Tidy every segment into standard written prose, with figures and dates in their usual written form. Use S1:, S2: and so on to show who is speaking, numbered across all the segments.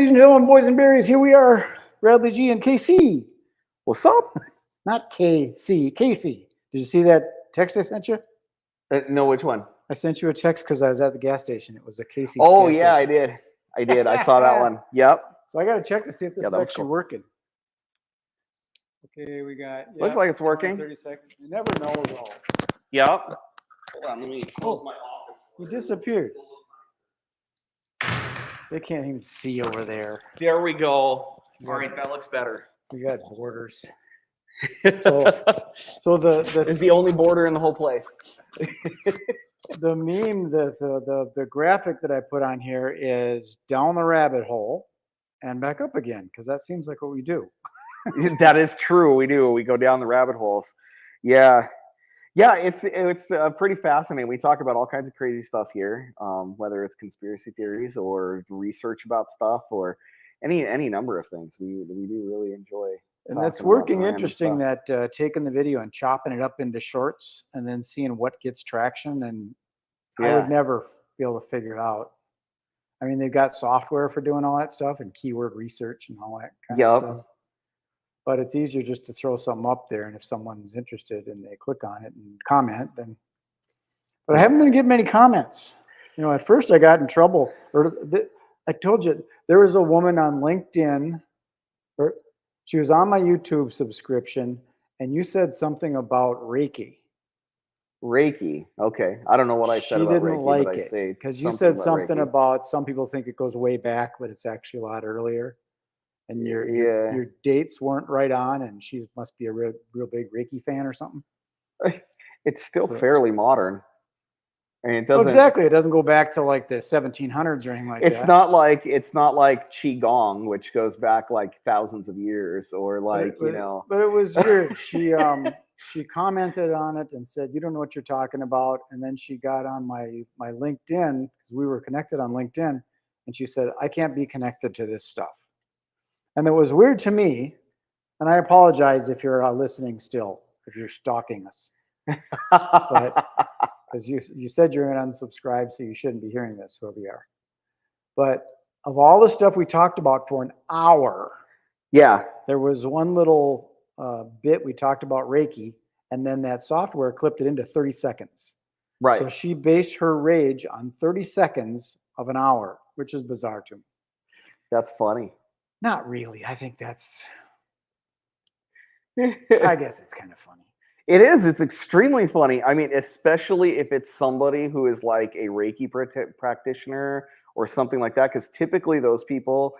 S1: ladies and gentlemen, boys and berries, here we are, Bradley G and KC.
S2: What's up?
S1: Not KC, Casey. Did you see that text I sent you?
S2: No, which one?
S1: I sent you a text because I was at the gas station. It was a Casey's
S2: Oh,
S1: gas
S2: yeah,
S1: station.
S2: I did. I saw that one. Yep.
S1: So I got to check to see if this is
S2: that was
S1: actually
S2: cool.
S1: working. Okay, we got.
S2: Looks like it's working.
S1: 30 seconds. You never know, though.
S2: Yep. Hold on, let me close my office.
S1: He disappeared. They can't even see over there.
S2: There we go. All right, that looks better.
S1: We got borders. So the
S2: is the only border in the whole place.
S1: The meme, the graphic that I put on here is down the rabbit hole and back up again, because that seems like what we do.
S2: That is true. We do. We go down the rabbit holes. Yeah. Yeah, it's pretty fascinating. We talk about all kinds of crazy stuff here, whether it's conspiracy theories or research about stuff or any number of things. We do really enjoy.
S1: And that's working interesting, that taking the video and chopping it up into shorts and then seeing what gets traction. And I would never be able to figure it out. I mean, they've got software for doing all that stuff and keyword research and all that kind of stuff. But it's easier just to throw something up there, and if someone's interested and they click on it and comment, then. But I haven't been getting many comments. You know, at first I got in trouble. I told you there was a woman on LinkedIn, or she was on my YouTube subscription, and you said something about Reiki.
S2: Reiki, okay. I don't know what I said about Reiki. She didn't like it
S1: because you said something about some people think it goes way back, but it's actually a lot earlier. And your dates weren't right on, and she must be a real big Reiki fan or something.
S2: It's still fairly modern. I mean, it doesn't.
S1: Exactly, it doesn't go back to like the 1700s or anything like that.
S2: It's not like qigong, which goes back like thousands of years, or like you know.
S1: But it was weird. She commented on it and said, "You don't know what you're talking about." And then she got on my LinkedIn, because we were connected on LinkedIn, and she said, "I can't be connected to this stuff." And it was weird to me, and I apologize if you're listening still, if you're stalking us. But because you said you're going to unsubscribe, so you shouldn't be hearing this, whoever you are. But of all the stuff we talked about for an hour, there was one little bit we talked about Reiki, and then that software clipped it into 30 seconds.
S2: Right.
S1: So she based her rage on 30 seconds of an hour, which is bizarre to me.
S2: That's funny.
S1: Not really. I think I guess it's kind of funny.
S2: It is. It's extremely funny. I mean, especially if it's somebody who is like a Reiki practitioner or something like that, because typically those people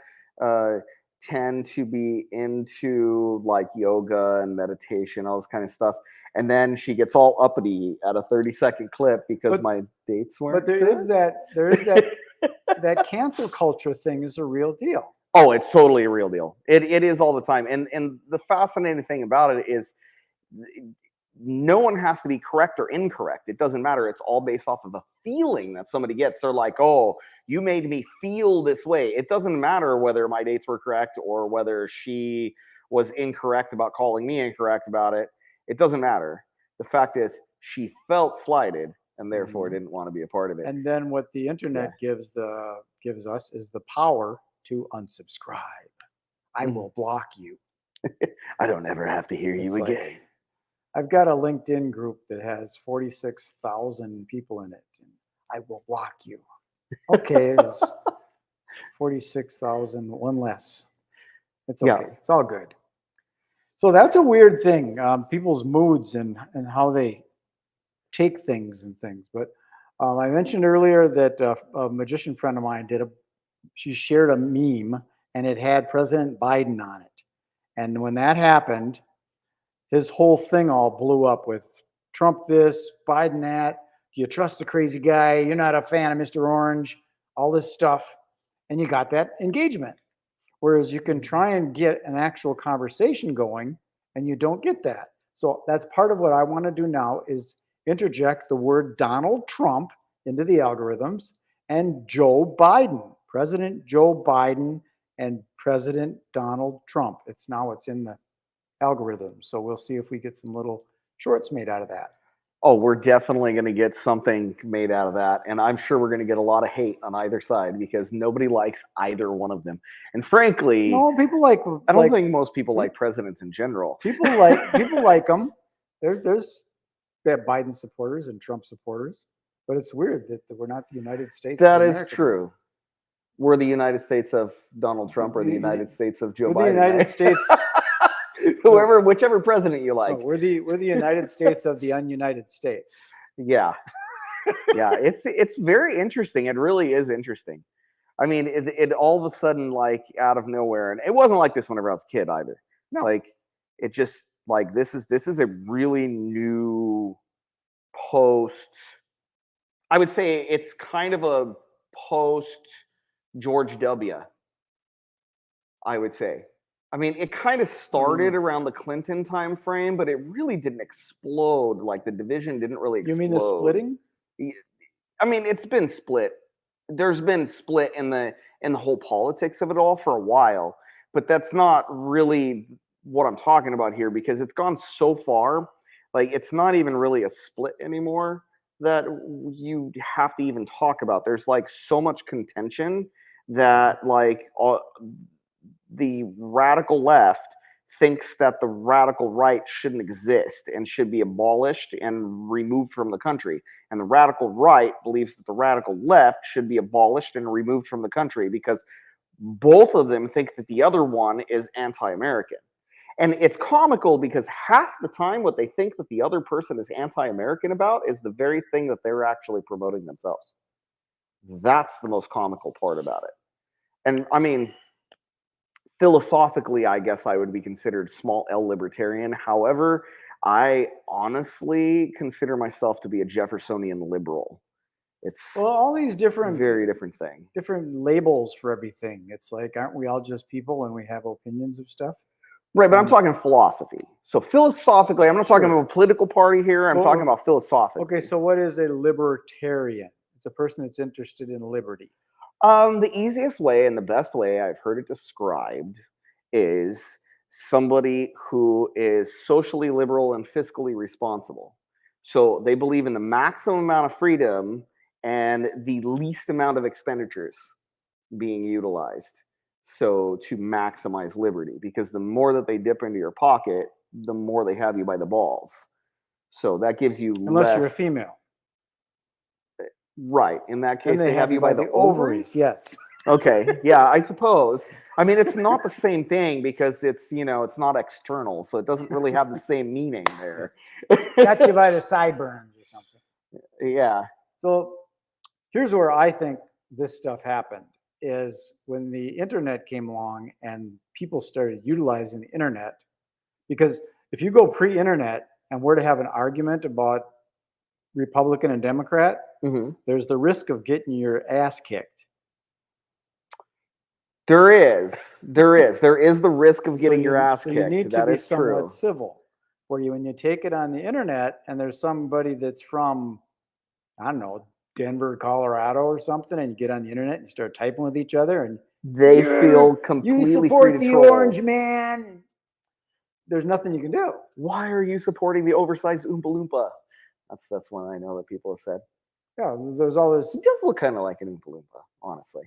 S2: tend to be into like yoga and meditation, all this kind of stuff. And then she gets all uppity at a 30-second clip because my dates weren't.
S1: But there is that cancel culture thing is a real deal.
S2: Oh, it's totally a real deal. It is all the time. And the fascinating thing about it is no one has to be correct or incorrect. It doesn't matter. It's all based off of a feeling that somebody gets. They're like, oh, you made me feel this way. It doesn't matter whether my dates were correct or whether she was incorrect about calling me incorrect about it. It doesn't matter. The fact is she felt slighted and therefore didn't want to be a part of it.
S1: And then what the internet gives us is the power to unsubscribe. I will block you.
S2: I don't ever have to hear you again.
S1: I've got a LinkedIn group that has 46,000 people in it. And I will block you. Okay, it's 46,000, one less. It's okay. Yeah. It's all good. So that's a weird thing, people's moods and how they take things and things. But I mentioned earlier that a magician friend of mine she shared a meme, and it had President Biden on it. And when that happened, his whole thing all blew up with Trump this, Biden that. Do you trust the crazy guy? You're not a fan of Mr. Orange, all this stuff. And you got that engagement. Whereas you can try and get an actual conversation going, and you don't get that. So that's part of what I want to do now is interject the word Donald Trump into the algorithms and Joe Biden, President Joe Biden and President Donald Trump. It's in the algorithm. So we'll see if we get some little shorts made out of that.
S2: Oh, we're definitely going to get something made out of that. And I'm sure we're going to get a lot of hate on either side because nobody likes either one of them. And frankly,
S1: No, people
S2: I don't think most people like presidents in general.
S1: people like them. There's Biden supporters and Trump supporters, but it's weird that we're not the United States.
S2: That
S1: of
S2: is
S1: America.
S2: true. We're the United States of Donald Trump or the United States of Joe Biden.
S1: The United States.
S2: Whichever president you like.
S1: No, we're the United States of the ununited states.
S2: Yeah. Yeah, it's very interesting. It really is interesting. I mean, it all of a sudden, like, out of nowhere, and it wasn't like this whenever I was a kid either.
S1: No.
S2: Like, it just, like, this is a really new post. I would say it's kind of a post George W. I would say. I mean, it kind of started around the Clinton time frame, but it really didn't explode. Like, the division didn't really explode.
S1: You mean the splitting?
S2: I mean, it's been split. There's been split in the whole politics of it all for a while, but that's not really what I'm talking about here because it's gone so far. Like, it's not even really a split anymore that you have to even talk about. There's like so much contention that like the radical left thinks that the radical right shouldn't exist and should be abolished and removed from the country. And the radical right believes that the radical left should be abolished and removed from the country because both of them think that the other one is anti-American. And it's comical because half the time what they think that the other person is anti-American about is the very thing that they're actually promoting themselves. That's the most comical part about it. And I mean, philosophically, I guess I would be considered small L libertarian. However, I honestly consider myself to be a Jeffersonian liberal. It's
S1: all these different,
S2: very different thing.
S1: Different labels for everything. It's like, aren't we all just people and we have opinions of stuff?
S2: Right, but I'm talking philosophy. So philosophically, I'm not talking about a political party here. I'm talking about philosophically.
S1: Okay, so what is a libertarian? It's a person that's interested in liberty.
S2: The easiest way and the best way I've heard it described is somebody who is socially liberal and fiscally responsible. So they believe in the maximum amount of freedom and the least amount of expenditures being utilized. So to maximize liberty, because the more that they dip into your pocket, the more they have you by the balls. So that gives you
S1: unless you're a female.
S2: Right. In that case, they have you by the ovaries.
S1: Yes.
S2: Okay. Yeah, I suppose. I mean, it's not the same thing because it's, it's not external. So it doesn't really have the same meaning there.
S1: Got you by the sideburns or something.
S2: Yeah.
S1: So here's where I think this stuff happened is when the internet came along and people started utilizing the internet. Because if you go pre-internet and we're to have an argument about Republican and Democrat, there's the risk of getting your ass kicked.
S2: There is the risk of getting your ass kicked.
S1: You need to be somewhat civil. Where when you take it on the internet and there's somebody that's from, I don't know, Denver, Colorado or something, and you get on the internet and you start typing with each other and
S2: they feel completely
S1: you support
S2: free to
S1: the
S2: troll.
S1: orange man. There's nothing you can do.
S2: Why are you supporting the oversized Oompa Loompa? That's one I know that people have said.
S1: Yeah, there's all this.
S2: He does look kind of like an Oompa Loompa, honestly.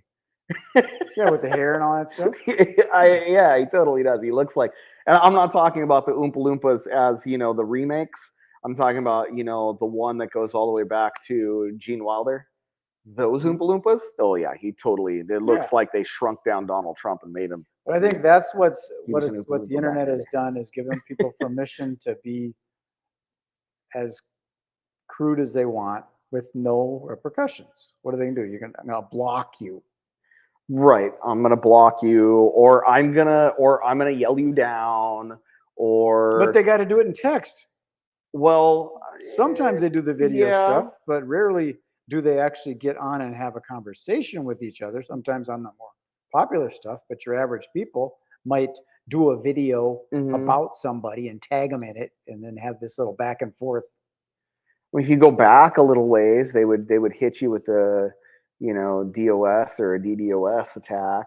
S1: Yeah, with the hair and all that stuff.
S2: Yeah, he totally does. He looks like, and I'm not talking about the Oompa Loompas as the remakes. I'm talking about the one that goes all the way back to Gene Wilder. Those Oompa Loompas. Oh yeah, he totally. It looks like they shrunk down Donald Trump and made him.
S1: But I think that's what the internet has done is given people permission to be as crude as they want with no repercussions. What are they gonna do? I'm gonna block you.
S2: Right. I'm gonna block you, or I'm gonna yell you down, or.
S1: But they got to do it in text.
S2: Well,
S1: sometimes they do the video stuff, but rarely do they actually get on and have a conversation with each other. Sometimes on the more popular stuff, but your average people might do a video about somebody and tag them in it, and then have this little back and forth.
S2: If you go back a little ways, they would hit you with a DOS or a DDoS attack,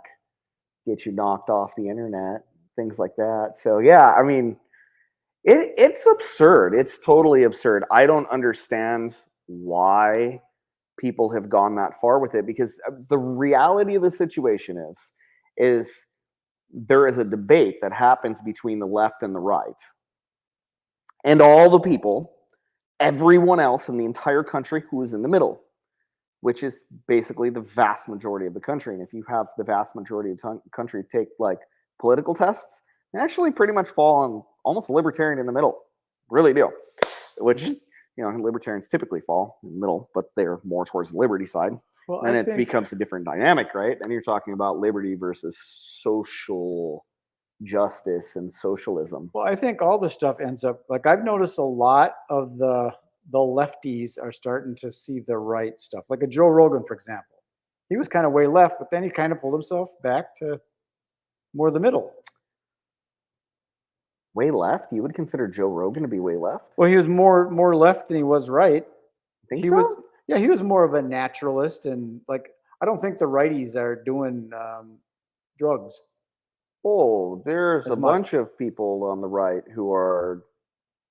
S2: get you knocked off the internet, things like that. So yeah, I mean, It's absurd. It's totally absurd. I don't understand why people have gone that far with it, because the reality of the situation is there is a debate that happens between the left and the right. And all the people, everyone else in the entire country who is in the middle, which is basically the vast majority of the country. And if you have the vast majority of the country take like political tests, they actually pretty much fall on almost libertarian in the middle. Really do. Which, you know, libertarians typically fall in the middle, but they're more towards the liberty side. Well, then it becomes a different dynamic, right? Then you're talking about liberty versus social justice and socialism.
S1: Well, I think all the stuff ends up, like, I've noticed a lot of the lefties are starting to see the right stuff. Like a Joe Rogan, for example. He was kind of way left, but then he kind of pulled himself back to more the middle.
S2: Way left? You would consider Joe Rogan to be way left?
S1: Well, he was more left than he was right.
S2: Think
S1: he
S2: so?
S1: was, yeah, he was more of a naturalist, and like, I don't think the righties are doing drugs.
S2: Oh, there's a bunch of people on the right who are.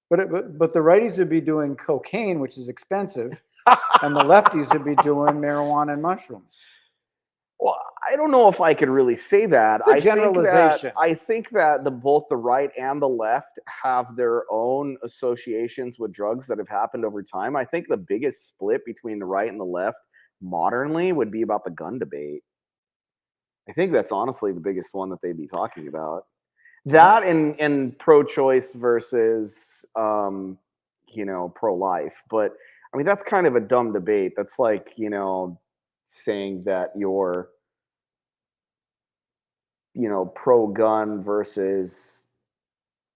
S1: But the righties would be doing cocaine, which is expensive, and the lefties would be doing marijuana and mushrooms.
S2: Well, I don't know if I could really say that.
S1: It's a generalization.
S2: I think that both the right and the left have their own associations with drugs that have happened over time. I think the biggest split between the right and the left modernly would be about the gun debate. I think that's honestly the biggest one that they'd be talking about. That and pro-choice versus, you know, pro-life. But I mean, that's kind of a dumb debate. That's like, you know, saying that you're, you know, pro-gun versus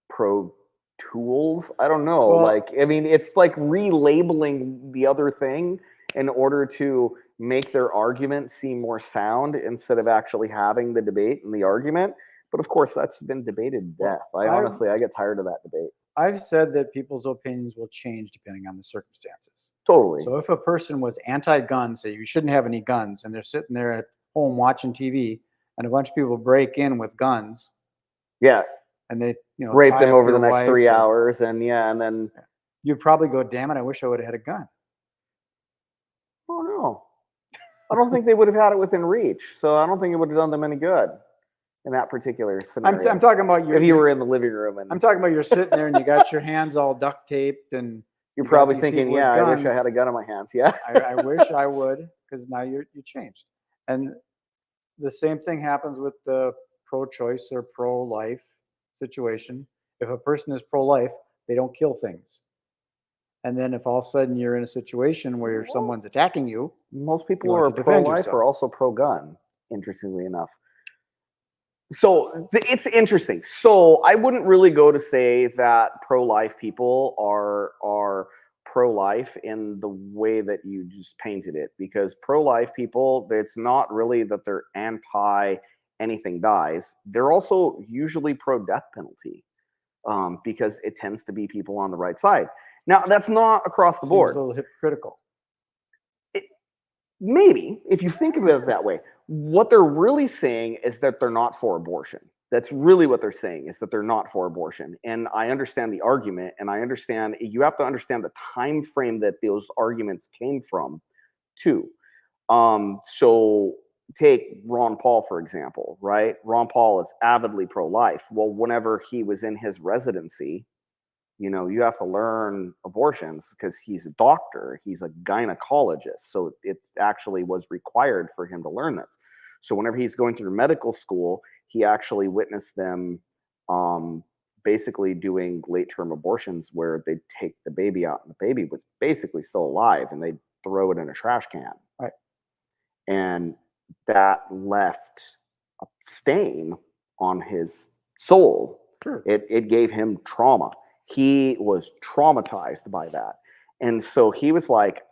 S2: pro-tools. I don't know. Well, like, I mean, it's like relabeling the other thing in order to make their argument seem more sound instead of actually having the debate and the argument. But of course, that's been debated to death. I get tired of that debate.
S1: I've said that people's opinions will change depending on the circumstances.
S2: Totally.
S1: So if a person was anti-gun, say you shouldn't have any guns, and they're sitting there at home watching TV, and a bunch of people break in with guns.
S2: Yeah.
S1: And they, you know,
S2: rape them over the next 3 hours, and then
S1: you'd probably go, "Damn it, I wish I would have had a gun."
S2: Oh no. I don't think they would have had it within reach. So I don't think it would have done them any good in that particular scenario.
S1: I'm talking about
S2: if you were in the living room. And
S1: I'm talking about you're sitting there and you got your hands all duct taped, and
S2: you're probably thinking, yeah, I wish I had a gun in my hands. Yeah.
S1: I wish I would, because now you changed. And the same thing happens with the pro-choice or pro-life situation. If a person is pro-life, they don't kill things. And then if all of a sudden you're in a situation where someone's attacking you,
S2: most people who are pro-life are also pro-gun, interestingly enough. So it's interesting. So I wouldn't really go to say that pro-life people are pro-life in the way that you just painted it, because pro-life people, it's not really that they're anti anything dies. They're also usually pro-death penalty, because it tends to be people on the right side. Now, that's not across the board.
S1: Seems a little hypocritical.
S2: Maybe, if you think of it that way. What they're really saying is that they're not for abortion. That's really what they're saying, is that they're not for abortion. And I understand the argument, and I understand you have to understand the time frame that those arguments came from, too. So take Ron Paul, for example, right? Ron Paul is avidly pro-life. Well, whenever he was in his residency, you know, you have to learn abortions because he's a doctor. He's a gynecologist. So it actually was required for him to learn this. So whenever he's going through medical school, he actually witnessed them basically doing late-term abortions where they'd take the baby out and the baby was basically still alive, and they'd throw it in a trash can.
S1: Right.
S2: And that left a stain on his soul.
S1: Sure.
S2: It gave him trauma. He was traumatized by that. And so he was like,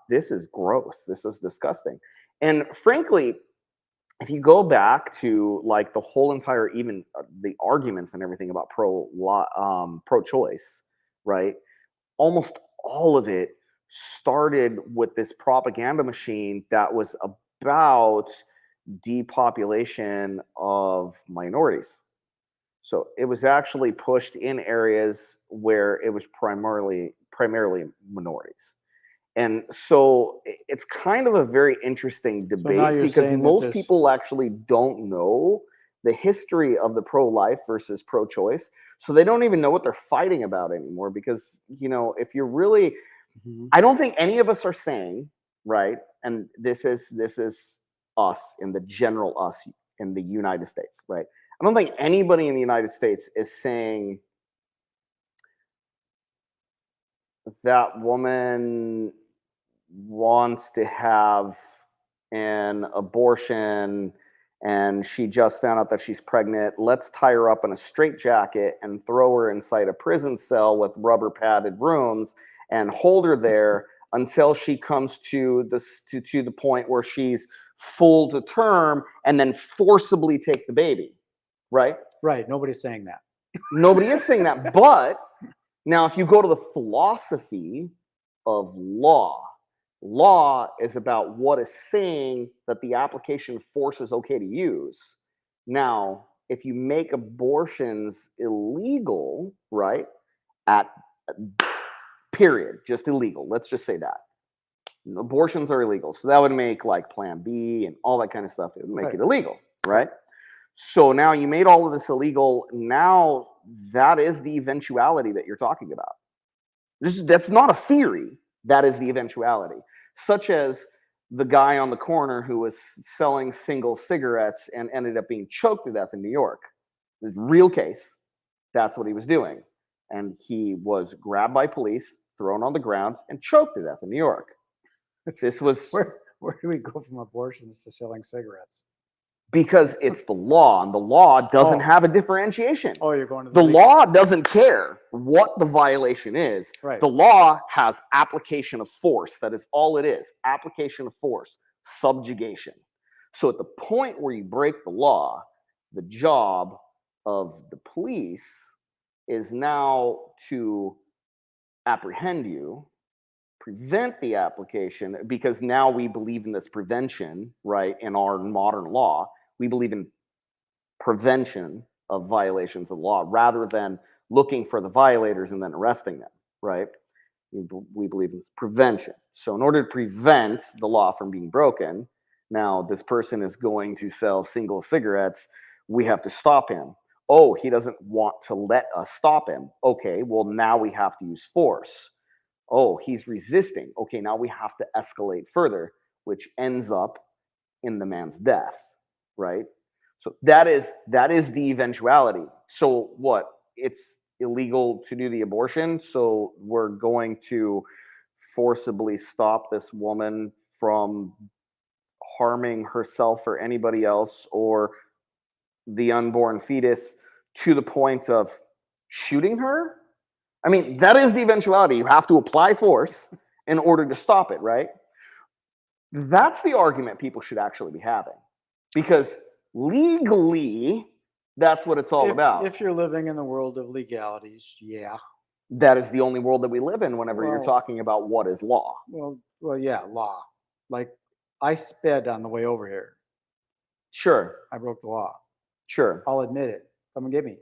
S2: this is gross. This is disgusting. And frankly, if you go back to like the whole entire, even the arguments and everything about pro-choice, right? Almost all of it started with this propaganda machine that was about depopulation of minorities. So it was actually pushed in areas where it was primarily minorities. And so it's kind of a very interesting
S1: So now
S2: debate
S1: you're
S2: because
S1: saying that
S2: most
S1: this,
S2: people actually don't know the history of the pro-life versus pro-choice. So they don't even know what they're fighting about anymore because, you know, if you're really,
S1: Mhm.
S2: I don't think any of us are saying, right? And this is us in the general us in the United States, right? I don't think anybody in the United States is saying that woman wants to have an abortion and she just found out that she's pregnant. Let's tie her up in a straitjacket and throw her inside a prison cell with rubber padded rooms and hold her there until she comes to the point where she's full to term and then forcibly take the baby, right?
S1: right? Nobody's saying that.
S2: Nobody is saying that. But now, if you go to the philosophy of law, law is about what is saying that the application of force is okay to use. Now, if you make abortions illegal, right, at period, just illegal, let's just say that. Abortions are illegal. So that would make like Plan B and all that kind of stuff. It would make
S1: Right.
S2: it illegal, right? So now you made all of this illegal. Now that is the eventuality that you're talking about. That's not a theory. That is the eventuality. Such as the guy on the corner who was selling single cigarettes and ended up being choked to death in New York. This real case. That's what he was doing. And he was grabbed by police, thrown on the ground, and choked to death in New York. This was
S1: Where do we go from abortions to selling cigarettes?
S2: because it's the law, and the law doesn't have a differentiation.
S1: Oh, you're going to
S2: The
S1: legal.
S2: law doesn't care what the violation is.
S1: Right.
S2: The law has application of force. That is all it is. Application of force, subjugation. So at the point where you break the law, the job of the police is now to apprehend you, prevent the application, because now we believe in this prevention, right? In our modern law, we believe in prevention of violations of law rather than looking for the violators and then arresting them, right? We believe in this prevention. So in order to prevent the law from being broken, now this person is going to sell single cigarettes, we have to stop him. Oh, he doesn't want to let us stop him. Okay, well, now we have to use force. Oh, he's resisting. Okay, now we have to escalate further, which ends up in the man's death, right? So that is the eventuality. So what? It's illegal to do the abortion, so we're going to forcibly stop this woman from harming herself or anybody else or the unborn fetus to the point of shooting her? I mean, that is the eventuality. You have to apply force in order to stop it, right? That's the argument people should actually be having. Because legally, that's what it's all about.
S1: If you're living in the world of legalities, yeah.
S2: That is the only world that we live in whenever you're
S1: Well,
S2: talking about what is law.
S1: well, yeah, law. Like I sped on the way over here.
S2: Sure,
S1: I broke the law.
S2: sure.
S1: I'll admit it. Come and get me.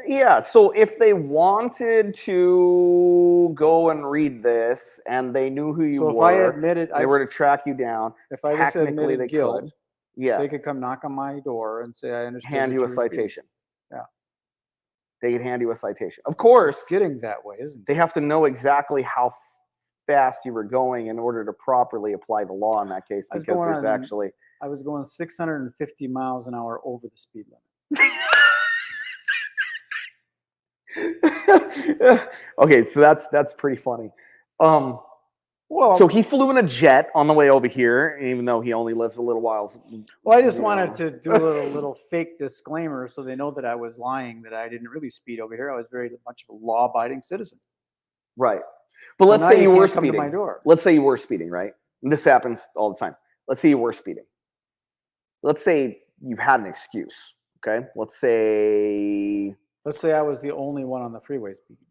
S2: Yeah, so if they wanted to go and read this and they knew who you
S1: So if I
S2: were,
S1: admitted,
S2: they were to track you down,
S1: if I just
S2: technically they
S1: admitted guilt,
S2: could. Yeah,
S1: they could come knock on my door and say I understood
S2: hand
S1: that
S2: you a
S1: you were speeding.
S2: citation.
S1: Yeah.
S2: They could hand you a citation. Of
S1: It's
S2: course,
S1: getting that way, isn't
S2: they
S1: it?
S2: have to know exactly how fast you were going in order to properly apply the law in that case,
S1: I was
S2: because
S1: going
S2: there's
S1: on-
S2: actually
S1: I was going 650 miles an hour over the speed limit.
S2: okay, so that's pretty funny.
S1: Well,
S2: So he flew in a jet on the way over here, even though he only lives a little while.
S1: well, I just
S2: you
S1: wanted
S2: know.
S1: to do a little fake disclaimer so they know that I was lying, that I didn't really speed over here. I was very much of a law-abiding citizen.
S2: Right. But
S1: So
S2: let's
S1: now
S2: say you were
S1: can't come to my
S2: speeding.
S1: door.
S2: Let's say you were speeding, right? And this happens all the time. Let's say you were speeding. Let's say you had an excuse. Okay. Let's say
S1: Let's say I was the only one on the freeway speeding.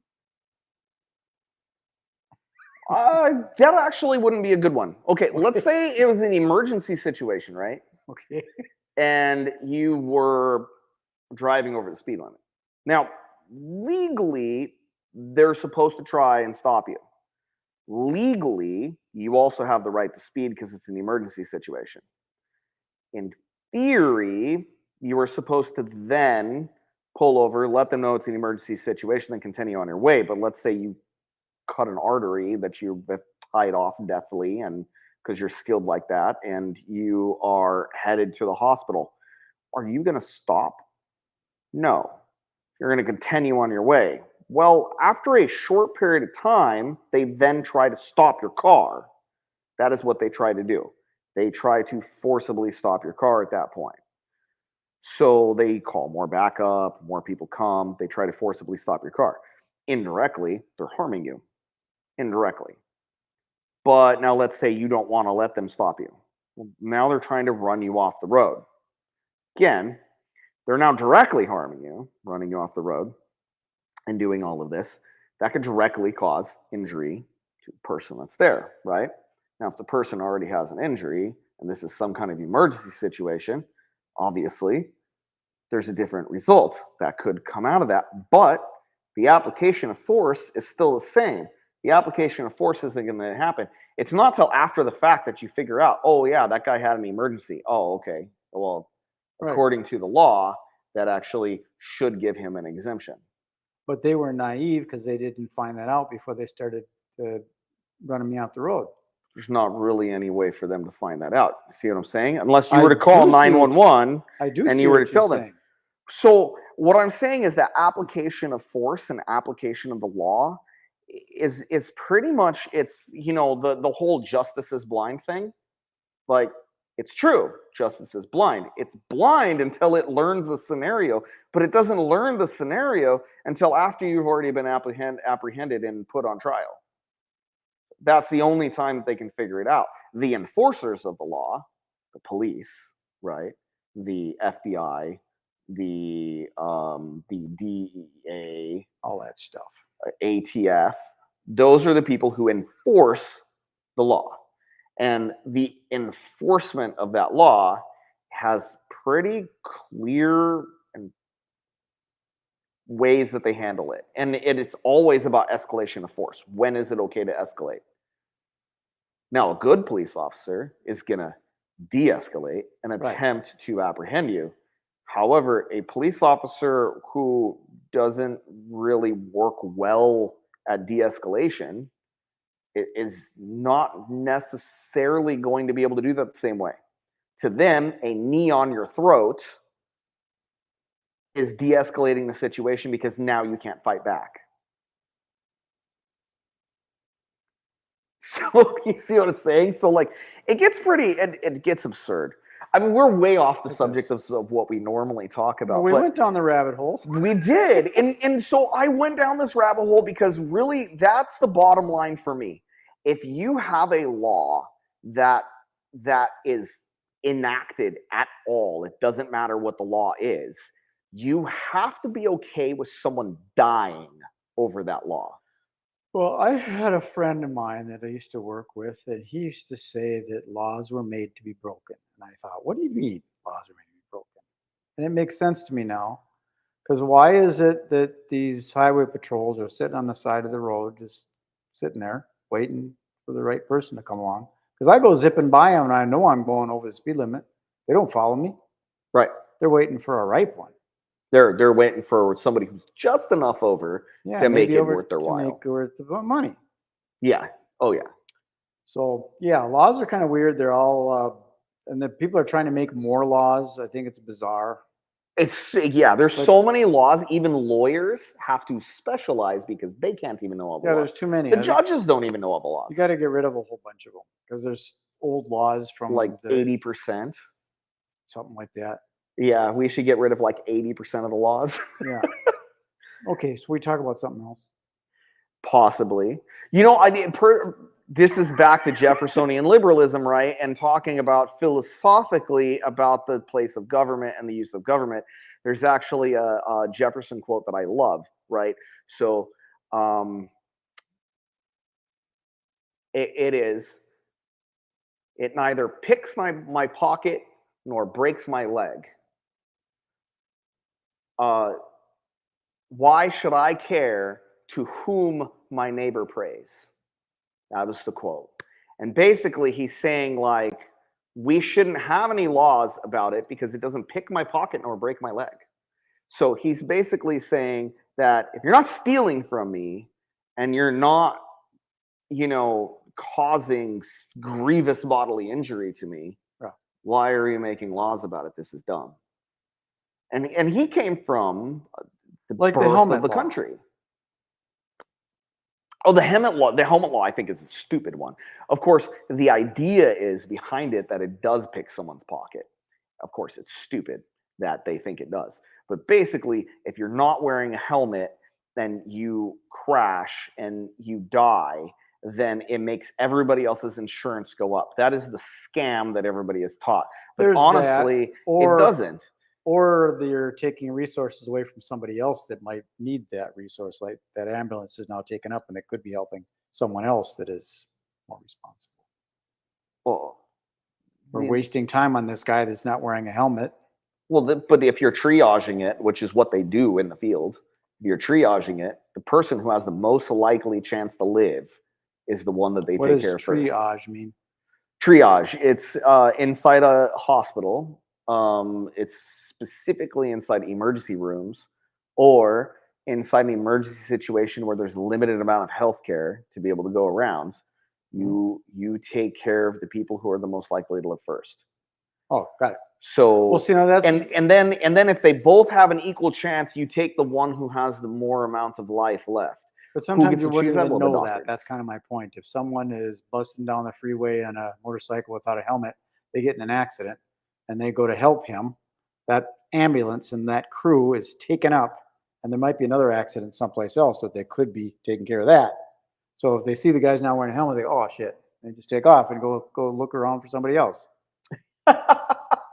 S2: that actually wouldn't be a good one. Okay, let's
S1: Okay.
S2: say it was an emergency situation, right?
S1: Okay.
S2: And you were driving over the speed limit. Now, legally, they're supposed to try and stop you. Legally, you also have the right to speed because it's an emergency situation. In theory, you are supposed to then pull over, let them know it's an emergency situation, and continue on your way. But let's say you cut an artery that you tied off deftly, and because you're skilled like that, and you are headed to the hospital. Are you going to stop? No. You're going to continue on your way. Well, after a short period of time, they then try to stop your car. That is what they try to do. They try to forcibly stop your car at that point. So they call more backup, more people come, they try to forcibly stop your car. Indirectly, they're harming you. Indirectly. But now let's say you don't want to let them stop you. Well, now they're trying to run you off the road. Again, they're now directly harming you, running you off the road and doing all of this. That could directly cause injury to the person that's there, right? Now, if the person already has an injury and this is some kind of emergency situation, obviously, there's a different result that could come out of that. But the application of force is still the same. The application of force isn't going to happen. It's not till after the fact that you figure out, oh, yeah, that guy had an emergency. Oh, okay. Well, according to the law, that actually should give him an exemption.
S1: But they were naive because they didn't find that out before they started running me off the road.
S2: There's not really any way for them to find that out. See what I'm saying? Unless you were to call 911 and you were to tell them. So what I'm saying is that application of force and application of the law is pretty much, it's, you know, the whole justice is blind thing. Like, it's true, justice is blind. It's blind until it learns the scenario, but it doesn't learn the scenario until after you've already been apprehended and put on trial. That's the only time that they can figure it out. The enforcers of the law, the police, right? The FBI, the DEA,
S1: all that stuff,
S2: ATF, those are the people who enforce the law. And the enforcement of that law has pretty clear ways that they handle it. And it is always about escalation of force. When is it okay to escalate? Now, a good police officer is going to de-escalate and attempt to apprehend you. However, a police officer who doesn't really work well at de-escalation is not necessarily going to be able to do that the same way. To them, a knee on your throat is de-escalating the situation because now you can't fight back. So you see what I'm saying? So like, it gets pretty, it gets absurd. I mean, we're way off the subject of what we normally talk about.
S1: Well, we went down the rabbit hole.
S2: We did. And so I went down this rabbit hole because really that's the bottom line for me. If you have a law that is enacted at all, it doesn't matter what the law is, you have to be okay with someone dying over that law.
S1: Well, I had a friend of mine that I used to work with, and he used to say that laws were made to be broken. And I thought, what do you mean laws are made to be broken? And it makes sense to me now. Because why is it that these highway patrols are sitting on the side of the road, just sitting there, waiting for the right person to come along? Because I go zipping by them, and I know I'm going over the speed limit. They don't follow me.
S2: Right.
S1: They're waiting for a ripe one.
S2: They're waiting for somebody who's just enough over to make it worth their while.
S1: Make it worth the money.
S2: Yeah. Oh, yeah.
S1: So, yeah, laws are kind of weird. They're all, and the people are trying to make more laws. I think it's bizarre.
S2: There's so many laws. Even lawyers have to specialize because they can't even know all the laws.
S1: Yeah, there's too many.
S2: The judges don't even know all the laws.
S1: You got to get rid of a whole bunch of them because there's old laws from
S2: like 80%.
S1: Something like that.
S2: Yeah, we should get rid of like 80% of the laws.
S1: Yeah. Okay, so we talk about something else.
S2: Possibly. You know, this is back to Jeffersonian liberalism, right? And talking about philosophically about the place of government and the use of government. There's actually a Jefferson quote that I love, right? So it neither picks my pocket nor breaks my leg. why should I care to whom my neighbor prays? That was the quote. And basically he's saying, like, we shouldn't have any laws about it because it doesn't pick my pocket nor break my leg. So he's basically saying that if you're not stealing from me and you're not, causing grievous bodily injury to me,
S1: Yeah.
S2: why are you making laws about it? This is dumb. And he came from the
S1: Like the
S2: birth
S1: helmet
S2: of the
S1: law.
S2: country. Oh, the helmet law. The helmet law, I think, is a stupid one. Of course, the idea is behind it that it does pick someone's pocket. Of course, it's stupid that they think it does. But basically, if you're not wearing a helmet, then you crash and you die, then it makes everybody else's insurance go up. That is the scam that everybody is taught. But
S1: There's
S2: honestly,
S1: that,
S2: it doesn't.
S1: Or they're taking resources away from somebody else that might need that resource, like that ambulance is now taken up and it could be helping someone else that is more responsible.
S2: Well,
S1: We're wasting time on this guy that's not wearing a helmet.
S2: Well, but if you're triaging it, which is what they do in the field, if you're triaging it, the person who has the most likely chance to live is the one that they take care of first.
S1: What does triage mean?
S2: Triage. It's inside a hospital. It's specifically inside emergency rooms or inside an emergency situation where there's a limited amount of healthcare to be able to go around. You take care of the people who are the most likely to live first.
S1: Oh, got it.
S2: So
S1: well, see, now that's
S2: and then if they both have an equal chance, you take the one who has the more amounts of life left.
S1: But sometimes you wouldn't even know that. That's kind of my point. If someone is busting down the freeway on a motorcycle without a helmet, they get in an accident and they go to help him, that ambulance and that crew is taken up, and there might be another accident someplace else that they could be taking care of that. So if they see the guy's not wearing a helmet, they go, oh shit, they just take off and go look around for somebody else.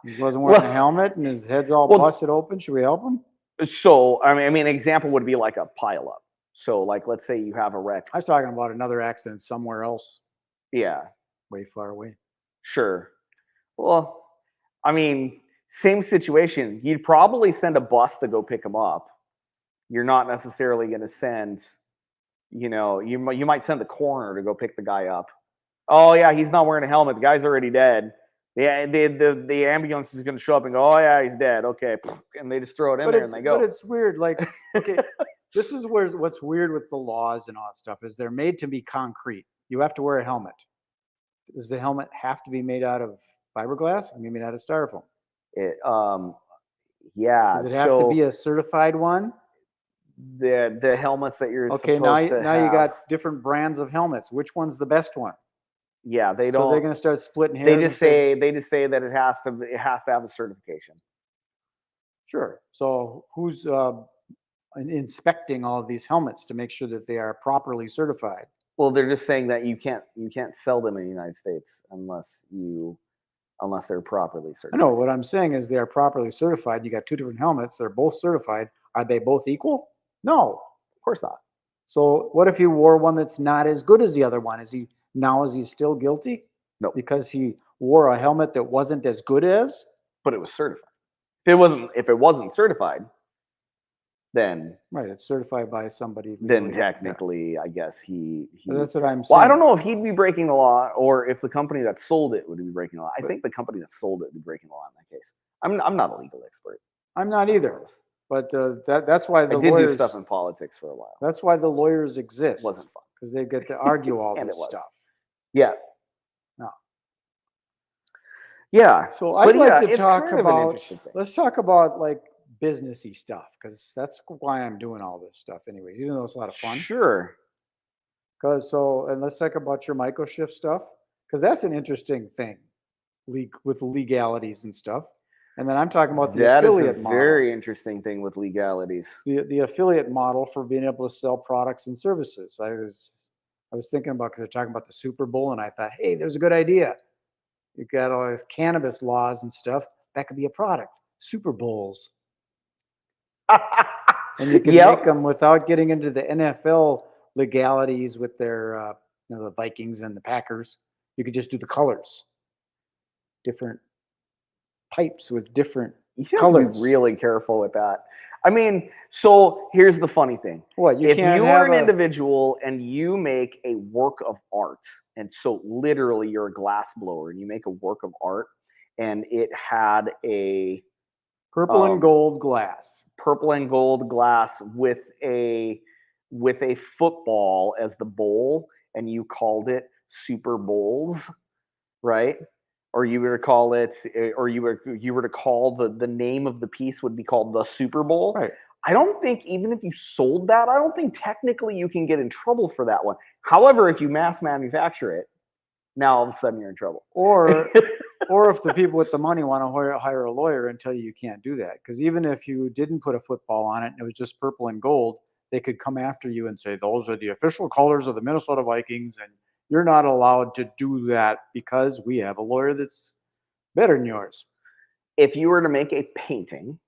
S1: He wasn't wearing a helmet and his head's all busted open. Should we help him?
S2: So I mean, an example would be like a pileup. So like, let's say you have a wreck.
S1: I was talking about another accident somewhere else.
S2: Yeah.
S1: Way far away.
S2: Sure. Well, I mean, same situation. You'd probably send a bus to go pick him up. You're not necessarily going to send, you might send the coroner to go pick the guy up. Oh yeah, he's not wearing a helmet. The guy's already dead. The ambulance is going to show up and go, oh yeah, he's dead. Okay, and they just throw it in there and they go.
S1: But it's weird. Like, okay, this is what's weird with the laws and all that stuff is they're made to be concrete. You have to wear a helmet. Does the helmet have to be made out of fiberglass? Or made out of styrofoam?
S2: Yeah.
S1: Does it have to be a certified one?
S2: The helmets that you're
S1: okay. Now you got different brands of helmets. Which one's the best one?
S2: Yeah, they don't.
S1: So they're going to start splitting hairs.
S2: They just say that it has to have a certification.
S1: Sure. So who's inspecting all of these helmets to make sure that they are properly certified?
S2: Well, they're just saying that you can't sell them in the United States unless they're properly certified.
S1: I know what I'm saying is they are properly certified. You got two different helmets. They're both certified. Are they both equal? No,
S2: of course not.
S1: So what if he wore one that's not as good as the other one? Is he still guilty?
S2: No,
S1: because he wore a helmet that wasn't as good as,
S2: but it was certified. If it wasn't certified, then
S1: right, it's certified by somebody.
S2: Then technically, I guess he.
S1: That's what I'm saying.
S2: Well, I don't know if he'd be breaking the law or if the company that sold it would be breaking the law. I think the company that sold it would be breaking the law in that case. I'm not a legal expert.
S1: I'm not either. But that's why
S2: I did do stuff in politics for a while.
S1: That's why the lawyers exist.
S2: It wasn't fun
S1: because they get to argue all this stuff.
S2: Yeah.
S1: No.
S2: Yeah.
S1: So I'd like to talk about. Let's talk about like businessy stuff because that's why I'm doing all this stuff, anyways. Even though it's a lot of fun.
S2: Sure.
S1: And let's talk about your microshift stuff because that's an interesting thing, with legalities and stuff. And then I'm talking about the affiliate model.
S2: That is a very interesting thing with legalities.
S1: The affiliate model for being able to sell products and services. I was thinking about because they're talking about the Super Bowl, and I thought, hey, there's a good idea. You've got all these cannabis laws and stuff. That could be a product. Super Bowls. And you can make them without getting into the NFL legalities with their, the Vikings and the Packers. You could just do the colors. Different pipes with different colors.
S2: Have to be really careful with that. I mean, so here's the funny thing.
S1: What, you
S2: If
S1: can't
S2: you
S1: have
S2: are an
S1: a
S2: individual and you make a work of art, and so literally you're a glass blower and you make a work of art, and it had a
S1: purple and gold glass.
S2: purple and gold glass with a football as the bowl, and you called it Super Bowls, right? Or you were to call it, or you were to call the name of the piece would be called the Super Bowl.
S1: Right.
S2: I don't think even if you sold that, I don't think technically you can get in trouble for that one. However, if you mass manufacture it, now all of a sudden you're in trouble.
S1: Or if the people with the money want to hire a lawyer and tell you can't do that. Because even if you didn't put a football on it and it was just purple and gold, they could come after you and say, those are the official colors of the Minnesota Vikings, and you're not allowed to do that because we have a lawyer that's better than yours.
S2: If you were to make a painting,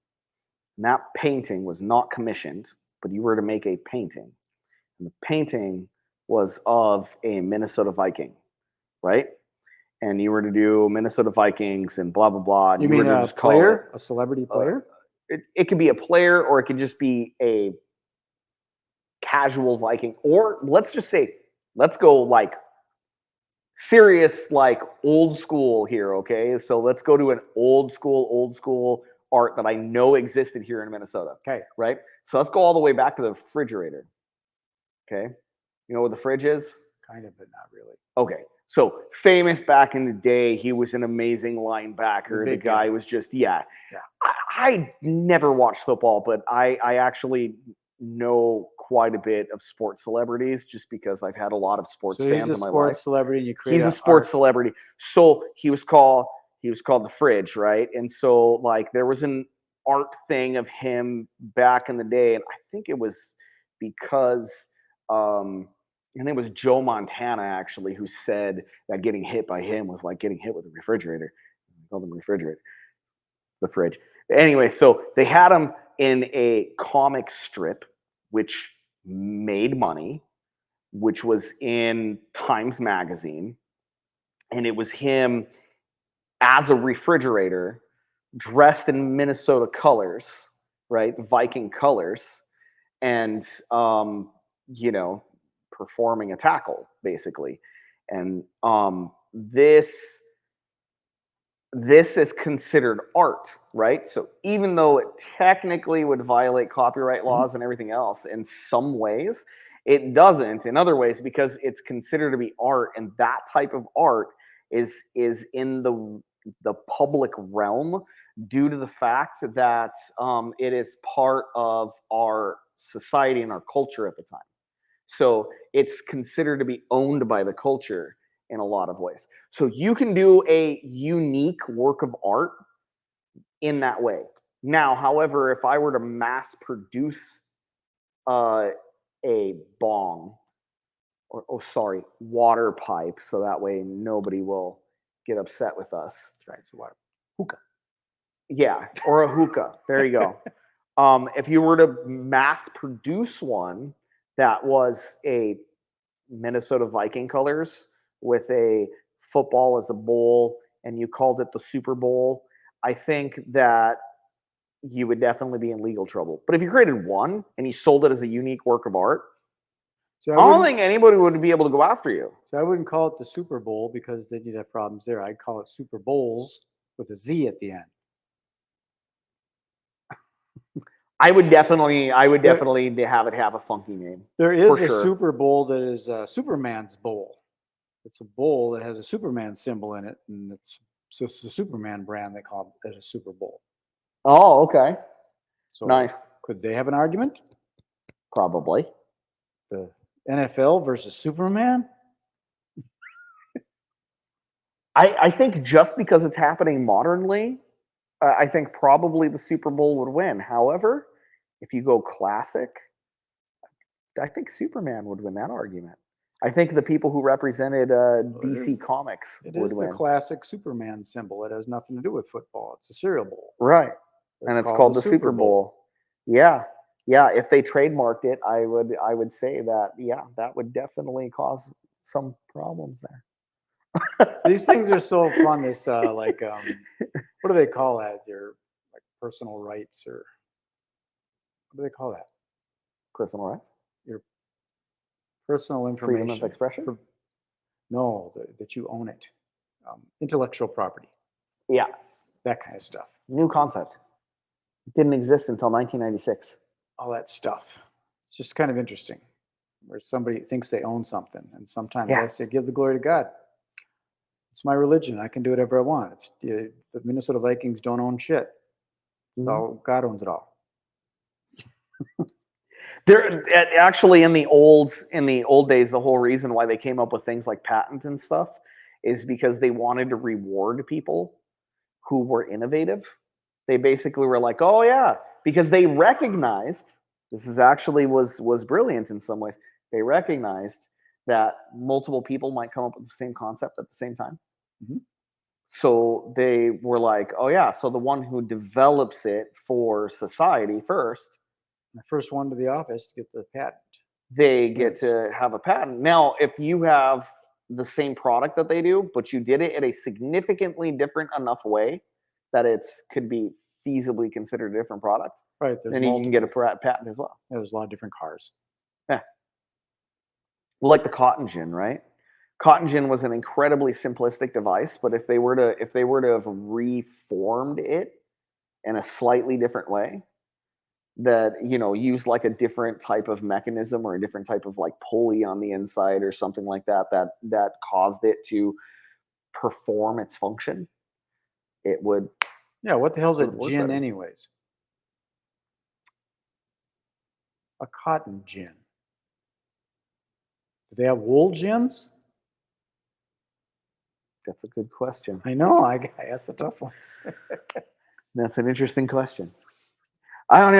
S2: and that painting was not commissioned, but you were to make a painting, and the painting was of a Minnesota Viking, right? And you were to do Minnesota Vikings and blah blah blah. And
S1: You
S2: were
S1: mean
S2: to
S1: a
S2: just call
S1: player, a celebrity player?
S2: it could be a player, or it could just be a casual Viking, or let's just say, let's go like serious, like old school here, okay? So let's go to an old school art that I know existed here in Minnesota.
S1: Okay.
S2: Right? So let's go all the way back to the refrigerator. Okay. You know what the fridge is?
S1: Kind of, but not really.
S2: Okay. So famous back in the day, he was an amazing linebacker. The guy was just, yeah. I never watched football, but I actually know quite a bit of sports celebrities just because I've had a lot of sports fans in my life.
S1: So he's a sports celebrity, and you create
S2: He's a sports celebrity. So he was called the Fridge, right? And so like there was an art thing of him back in the day, and I think it was because I think it was Joe Montana actually who said that getting hit by him was like getting hit with a refrigerator. I called him refrigerator, the Fridge. Anyway, so they had him in a comic strip, which made money, which was in Times Magazine. And it was him as a refrigerator dressed in Minnesota colors, right? Viking colors, and, you know, performing a tackle, basically. And this is considered art, right? So even though it technically would violate copyright laws and everything else, in some ways, it doesn't in other ways because it's considered to be art, and that type of art is in the public realm due to the fact that it is part of our society and our culture at the time. So it's considered to be owned by the culture in a lot of ways. So you can do a unique work of art in that way. Now, however, if I were to mass produce a bong, or water pipe, so that way nobody will get upset with us.
S1: That's right, it's a water hookah.
S2: Yeah, or a hookah. There you go. If you were to mass produce one that was a Minnesota Viking colors with a football as a bowl, and you called it the Super Bowl, I think that you would definitely be in legal trouble. But if you created one and you sold it as a unique work of art,
S1: So
S2: I don't think anybody would be able to go after you.
S1: So I wouldn't call it the Super Bowl because then you'd have problems there. I'd call it Super Bowls with a Z at the end.
S2: I would definitely have it have a funky name.
S1: There is a Super Bowl that is Superman's bowl. It's a bowl that has a Superman symbol in it, and it's the Superman brand. They call it a Super Bowl.
S2: Oh, okay.
S1: So
S2: nice.
S1: Could they have an argument?
S2: Probably.
S1: The NFL versus Superman?
S2: I think just because it's happening modernly, I think probably the Super Bowl would win. However, if you go classic, I think Superman would win that argument. I think the people who represented DC Comics would win.
S1: It is the classic Superman symbol. It has nothing to do with football. It's a cereal bowl.
S2: Right. And it's called the Super Bowl. Yeah. Yeah. If they trademarked it, I would say that, yeah, that would definitely cause some problems there.
S1: These things are so fun. This what do they call that? Your like personal rights or What do they call that?
S2: Personal rights?
S1: Your personal information.
S2: Freedom of expression?
S1: No, that you own it. Intellectual property.
S2: Yeah.
S1: That kind of stuff.
S2: New concept. It didn't exist until 1996.
S1: All that stuff. It's just kind of interesting, where somebody thinks they own something, and sometimes I say, "Give the glory to God." It's my religion. I can do whatever I want. It's the Minnesota Vikings don't own shit. So God owns it all.
S2: There actually in the old days, the whole reason why they came up with things like patents and stuff is because they wanted to reward people who were innovative. They basically were like, "Oh yeah," because they recognized this is actually was brilliant in some ways. They recognized that multiple people might come up with the same concept at the same time. So they were like, "Oh yeah," so the one who develops it for society first,
S1: the first one to the office to get the patent.
S2: They get to have a patent. Now, if you have the same product that they do, but you did it in a significantly different enough way that it could be feasibly considered a different product,
S1: right?
S2: Then you can get a patent as well.
S1: Yeah, there's a lot of different cars.
S2: Yeah. Like the cotton gin, right? Cotton gin was an incredibly simplistic device, but if they were to have reformed it in a slightly different way, that use like a different type of mechanism or a different type of like pulley on the inside or something like that caused it to perform its function, it would.
S1: Yeah, what the hell's a gin anyways? A cotton gin. Do they have wool gins?
S2: That's a good question.
S1: I know. I asked the tough ones.
S2: That's an interesting question. I don't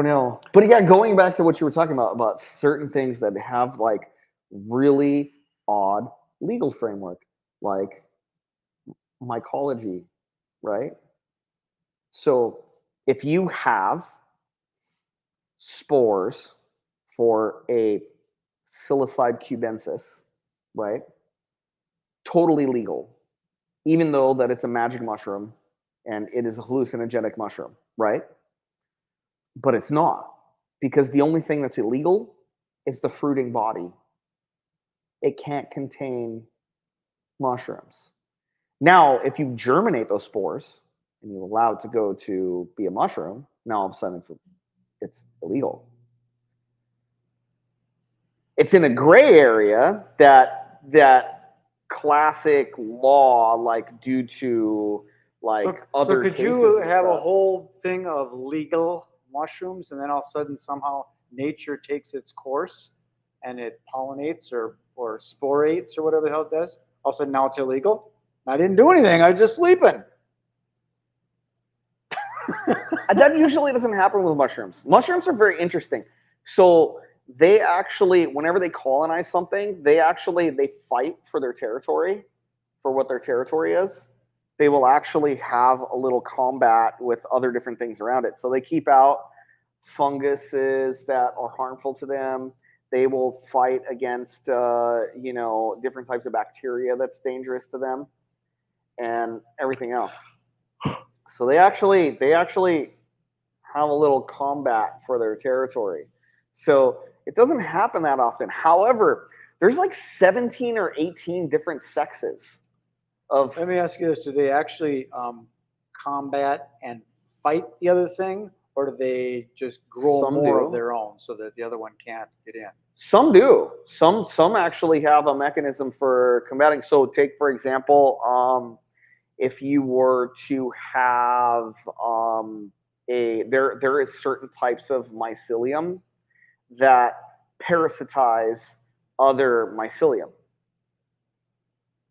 S2: know. But yeah, going back to what you were talking about certain things that have like really odd legal framework, like mycology, right? So if you have spores for a psilocybe cubensis, right? Totally legal, even though that it's a magic mushroom and it is a hallucinogenic mushroom, right? But it's not, because the only thing that's illegal is the fruiting body. It can't contain mushrooms. Now, if you germinate those spores and you allow it to go to be a mushroom, now all of a sudden it's illegal. It's in a gray area that classic law, like due to like other
S1: cases. So could you have a whole thing of legal mushrooms, and then all of a sudden somehow nature takes its course and it pollinates or sporates or whatever the hell it does? All of a sudden now it's illegal. I didn't do anything. I was just sleeping.
S2: That usually doesn't happen with mushrooms. Mushrooms are very interesting. So they actually, whenever they colonize something, they fight for their territory, for what their territory is. They will actually have a little combat with other different things around it. So they keep out funguses that are harmful to them. They will fight against, different types of bacteria that's dangerous to them, and everything else. So they actually have a little combat for their territory. So it doesn't happen that often. However, there's like 17 or 18 different sexes of.
S1: Let me ask you this: do they actually combat and fight the other thing, or do they just grow more of their own so that the other one can't get in?
S2: Some do. Some actually have a mechanism for combating. So take, for example, if you were to have there is certain types of mycelium that parasitize other mycelium.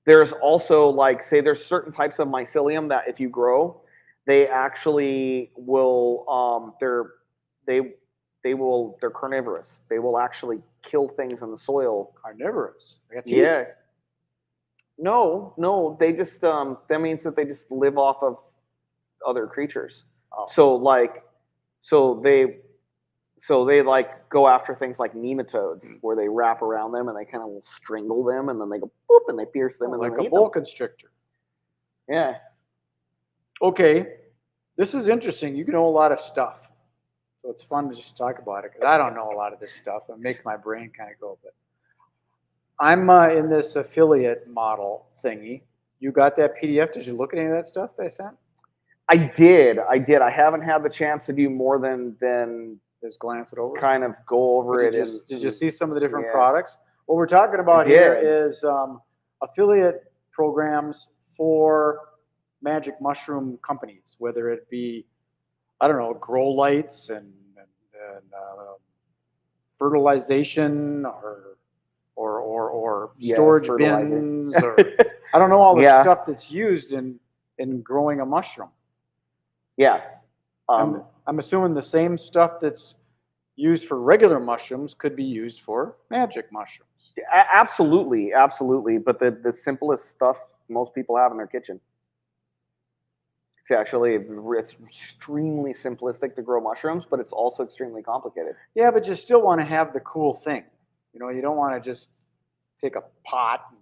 S2: There's also, like, say there's certain types of mycelium that if you grow, they actually will they're carnivorous. They will actually kill things in the soil.
S1: Carnivorous?
S2: Yeah. No, they just that means that they just live off of other creatures.
S1: Oh.
S2: So they like go after things like nematodes, where they wrap around them and they kind of strangle them, and then they go boop and they pierce them, and
S1: like
S2: then
S1: a boa constrictor.
S2: Yeah.
S1: Okay, this is interesting. You know a lot of stuff. So it's fun to just talk about it because I don't know a lot of this stuff. It makes my brain kind of go. But I'm in this affiliate model thingy. You got that PDF? Did you look at any of that stuff they sent?
S2: I did. I haven't had the chance to do more than
S1: just glance it over.
S2: Kind of go over it.
S1: Did you see some of the different products? What we're talking about here is affiliate programs for magic mushroom companies, whether it be, I don't know, grow lights and fertilization or storage bins, or I don't know all the stuff that's used in growing a mushroom.
S2: Yeah.
S1: I'm assuming the same stuff that's used for regular mushrooms could be used for magic mushrooms.
S2: Absolutely, absolutely. But the simplest stuff most people have in their kitchen. It's extremely simplistic to grow mushrooms, but it's also extremely complicated.
S1: Yeah, but you still want to have the cool thing. You know, you don't want to just take a pot and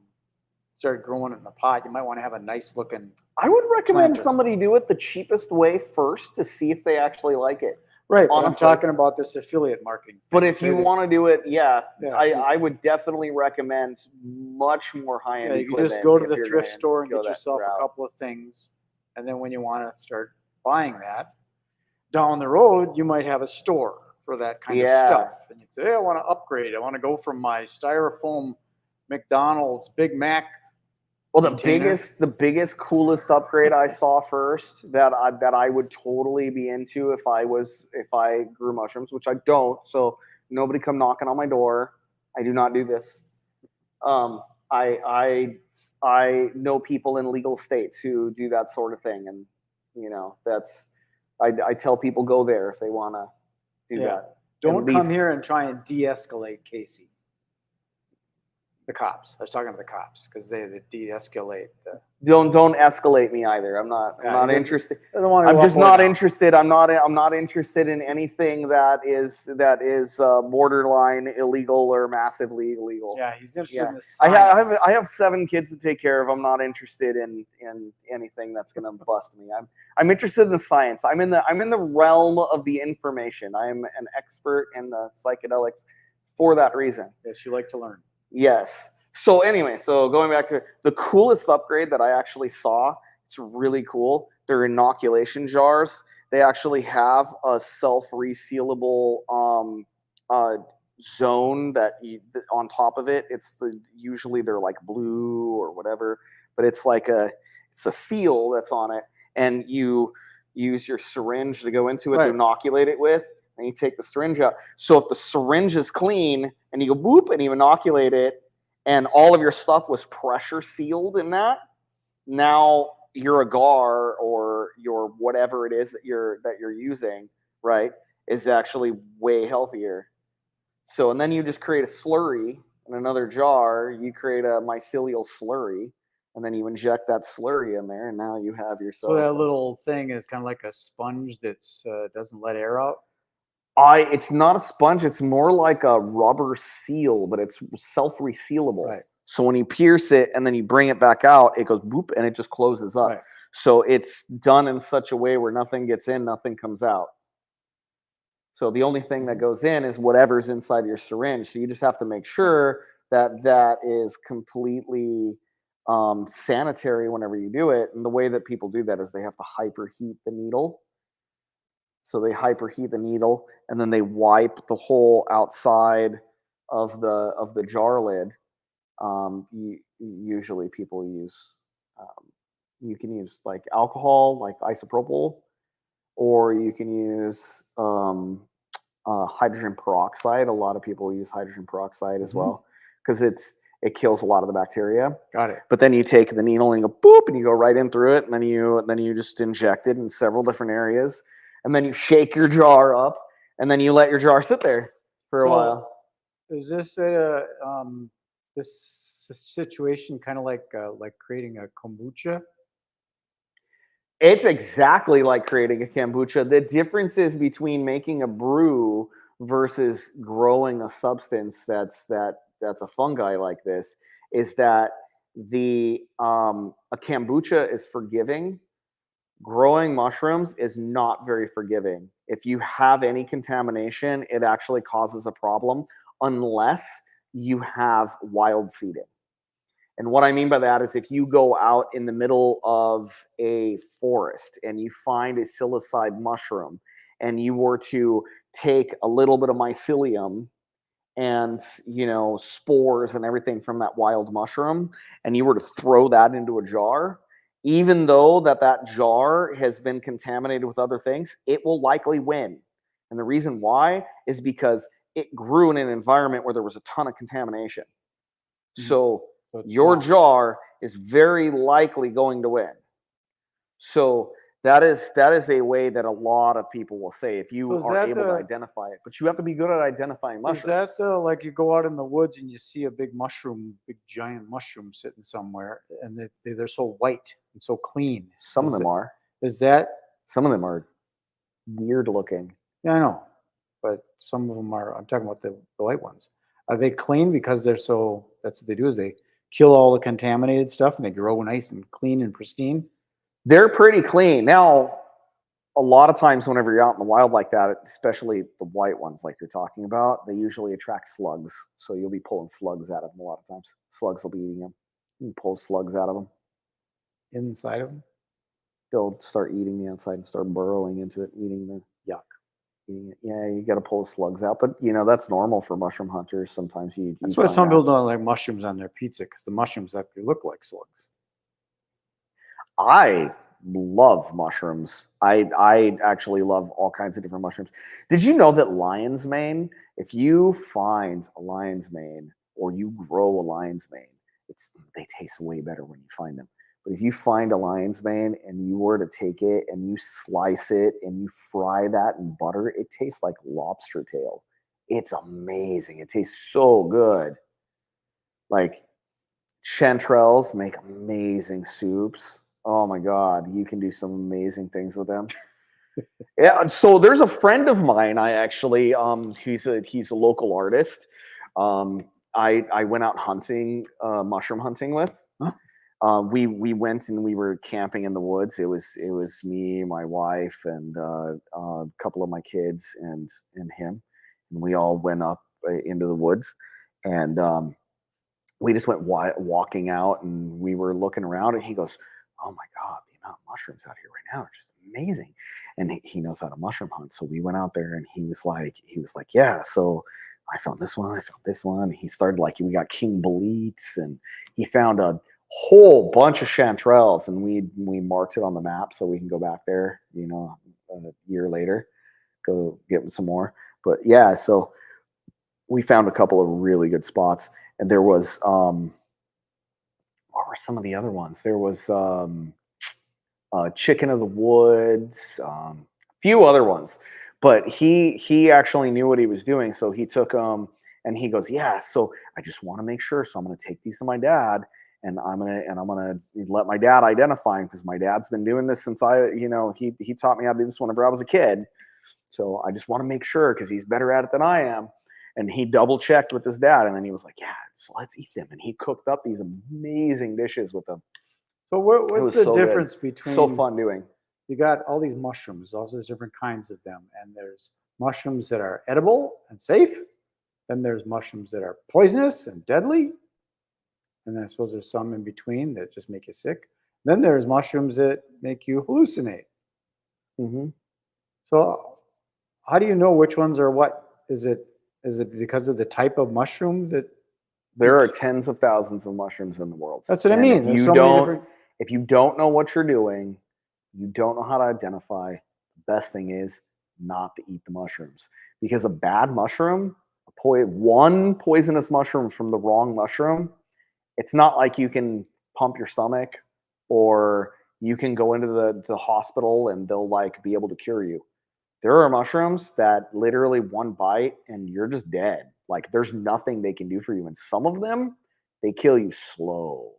S1: start growing it in the pot. You might want to have a nice looking.
S2: I would recommend somebody do it the cheapest way first to see if they actually like it.
S1: Right, but I'm talking about this affiliate marketing.
S2: But if you want to do it, I would definitely recommend much more high-end equipment.
S1: You just go to the thrift store and get yourself a couple of things. And then when you want to start buying that, down the road, you might have a store for that kind of stuff. And you say, hey, I want to upgrade. I want to go from my styrofoam McDonald's Big Mac.
S2: Well, the biggest, coolest upgrade I saw first that I would totally be into if I grew mushrooms, which I don't. So nobody come knocking on my door. I do not do this. I know people in legal states who do that sort of thing, and you know I tell people go there if they want to do that.
S1: Don't come here and try and de-escalate Casey. The cops. I was talking to the cops because they de-escalate.
S2: Don't escalate me either. I'm not interested. I'm just not interested. I'm not interested in anything that is borderline illegal or massively illegal.
S1: Yeah, he's interested in the science.
S2: I have 7 kids to take care of. I'm not interested in anything that's gonna bust me. I'm interested in the science. I'm in the realm of the information. I'm an expert in the psychedelics for that reason.
S1: Yes, you like to learn.
S2: Yes. So anyway, going back to it, the coolest upgrade that I actually saw, it's really cool. They're inoculation jars. They actually have a self-resealable zone on top of it. Usually they're like blue or whatever, but it's a seal that's on it, and you use your syringe to go into it to inoculate it with, and you take the syringe out. So if the syringe is clean and you go boop and you inoculate it, and all of your stuff was pressure sealed in that, now your agar or your whatever it is that you're using, right, is actually way healthier. So, and then you just create a slurry in another jar. You create a mycelial slurry, and then you inject that slurry in there, and now you have yourself.
S1: So that little thing is kind of like a sponge that doesn't let air out?
S2: It's not a sponge. It's more like a rubber seal, but it's self-resealable.
S1: Right.
S2: So when you pierce it and then you bring it back out, it goes boop and it just closes up.
S1: Right.
S2: So it's done in such a way where nothing gets in, nothing comes out. So the only thing that goes in is whatever's inside your syringe. So you just have to make sure that is completely sanitary whenever you do it. And the way that people do that is they have to hyperheat the needle. So they hyperheat the needle, and then they wipe the whole outside of the jar lid. Usually people use, you can use like alcohol, like isopropyl, or you can use hydrogen peroxide. A lot of people use hydrogen peroxide as well because it kills a lot of the bacteria.
S1: Got it.
S2: But then you take the needle and you go boop, and you go right in through it, and then you just inject it in several different areas. And then you shake your jar up, and then you let your jar sit there for a while.
S1: Is this this situation kind of like creating a kombucha?
S2: It's exactly like creating a kombucha. The difference is between making a brew versus growing a substance that's a fungi like this is that a kombucha is forgiving. Growing mushrooms is not very forgiving. if you have any contamination, it actually causes a problem unless you have wild seeding. And what I mean by that is if you go out in the middle of a forest and you find a psilocybe mushroom and you were to take a little bit of mycelium and, you know, spores and everything from that wild mushroom, and you were to throw that into a jar, even though that jar has been contaminated with other things, it will likely win. And the reason why is because it grew in an environment where there was a ton of contamination. So your jar is very likely going to win. So that is a way that a lot of people will say if you are able to identify it, but you have to be good at identifying mushrooms.
S1: Is that like you go out in the woods and you see a big giant mushroom sitting somewhere, and they're so white and so clean?
S2: Some of them are.
S1: Is that?
S2: Some of them are weird looking.
S1: Yeah, I know, but some of them are. I'm talking about the white ones. Are they clean because they're so? That's what they do, is they kill all the contaminated stuff and they grow nice and clean and pristine.
S2: They're pretty clean. Now, a lot of times whenever you're out in the wild like that, especially the white ones like you're talking about, they usually attract slugs. So you'll be pulling slugs out of them a lot of times. Slugs will be eating them. You can pull slugs out of them.
S1: Inside of them?
S2: They'll start eating the inside and start burrowing into it, eating the yuck. Eating it. Yeah, you got to pull the slugs out. But, you know, that's normal for mushroom hunters. Sometimes you
S1: That's why some people don't like mushrooms on their pizza, because the mushrooms actually look like slugs.
S2: I love mushrooms. I actually love all kinds of different mushrooms. Did you know that lion's mane, if you find a lion's mane or you grow a lion's mane, they taste way better when you find them. But if you find a lion's mane and you were to take it and you slice it and you fry that in butter, it tastes like lobster tail. It's amazing. It tastes so good. Like chanterelles make amazing soups. Oh my God, you can do some amazing things with them. Yeah, so there's a friend of mine. I actually, he's a local artist. I went out hunting, mushroom hunting with.
S1: Huh?
S2: We went and we were camping in the woods. It was me, my wife, and a couple of my kids and him, and we all went up into the woods, and we just went walking out, and we were looking around, and he goes, "Oh my God, the amount of mushrooms out here right now are just amazing." And he knows how to mushroom hunt. So we went out there, and he was like, "Yeah, so I found this one, I found this one." He started like, we got king boletes, and he found a whole bunch of chanterelles, and we marked it on the map so we can go back there, you know, a year later, go get some more. But yeah, so we found a couple of really good spots. And there was what were some of the other ones? There was Chicken of the Woods, a few other ones. But he actually knew what he was doing, so he took them and he goes, "Yeah, so I just want to make sure. So I'm going to take these to my dad, and I'm gonna let my dad identify him, because my dad's been doing this since he taught me how to do this whenever I was a kid. So I just want to make sure, because he's better at it than I am." And he double checked with his dad, and then he was like, "Yeah, so let's eat them." And he cooked up these amazing dishes with them.
S1: So what's the difference between?
S2: So fun doing.
S1: You got all these mushrooms, all these different kinds of them, and there's mushrooms that are edible and safe. Then there's mushrooms that are poisonous and deadly. And then I suppose there's some in between that just make you sick. Then there's mushrooms that make you hallucinate.
S2: Mm-hmm.
S1: So how do you know which ones are what? Is it because of the type of mushroom that?
S2: There are tens of thousands of mushrooms in the world.
S1: That's what I mean.
S2: If you don't know what you're doing, you don't know how to identify, the best thing is not to eat the mushrooms. Because a bad mushroom, one poisonous mushroom from the wrong mushroom, it's not like you can pump your stomach or you can go into the hospital and they'll like be able to cure you. There are mushrooms that literally one bite and you're just dead. Like there's nothing they can do for you. And some of them, they kill you slow.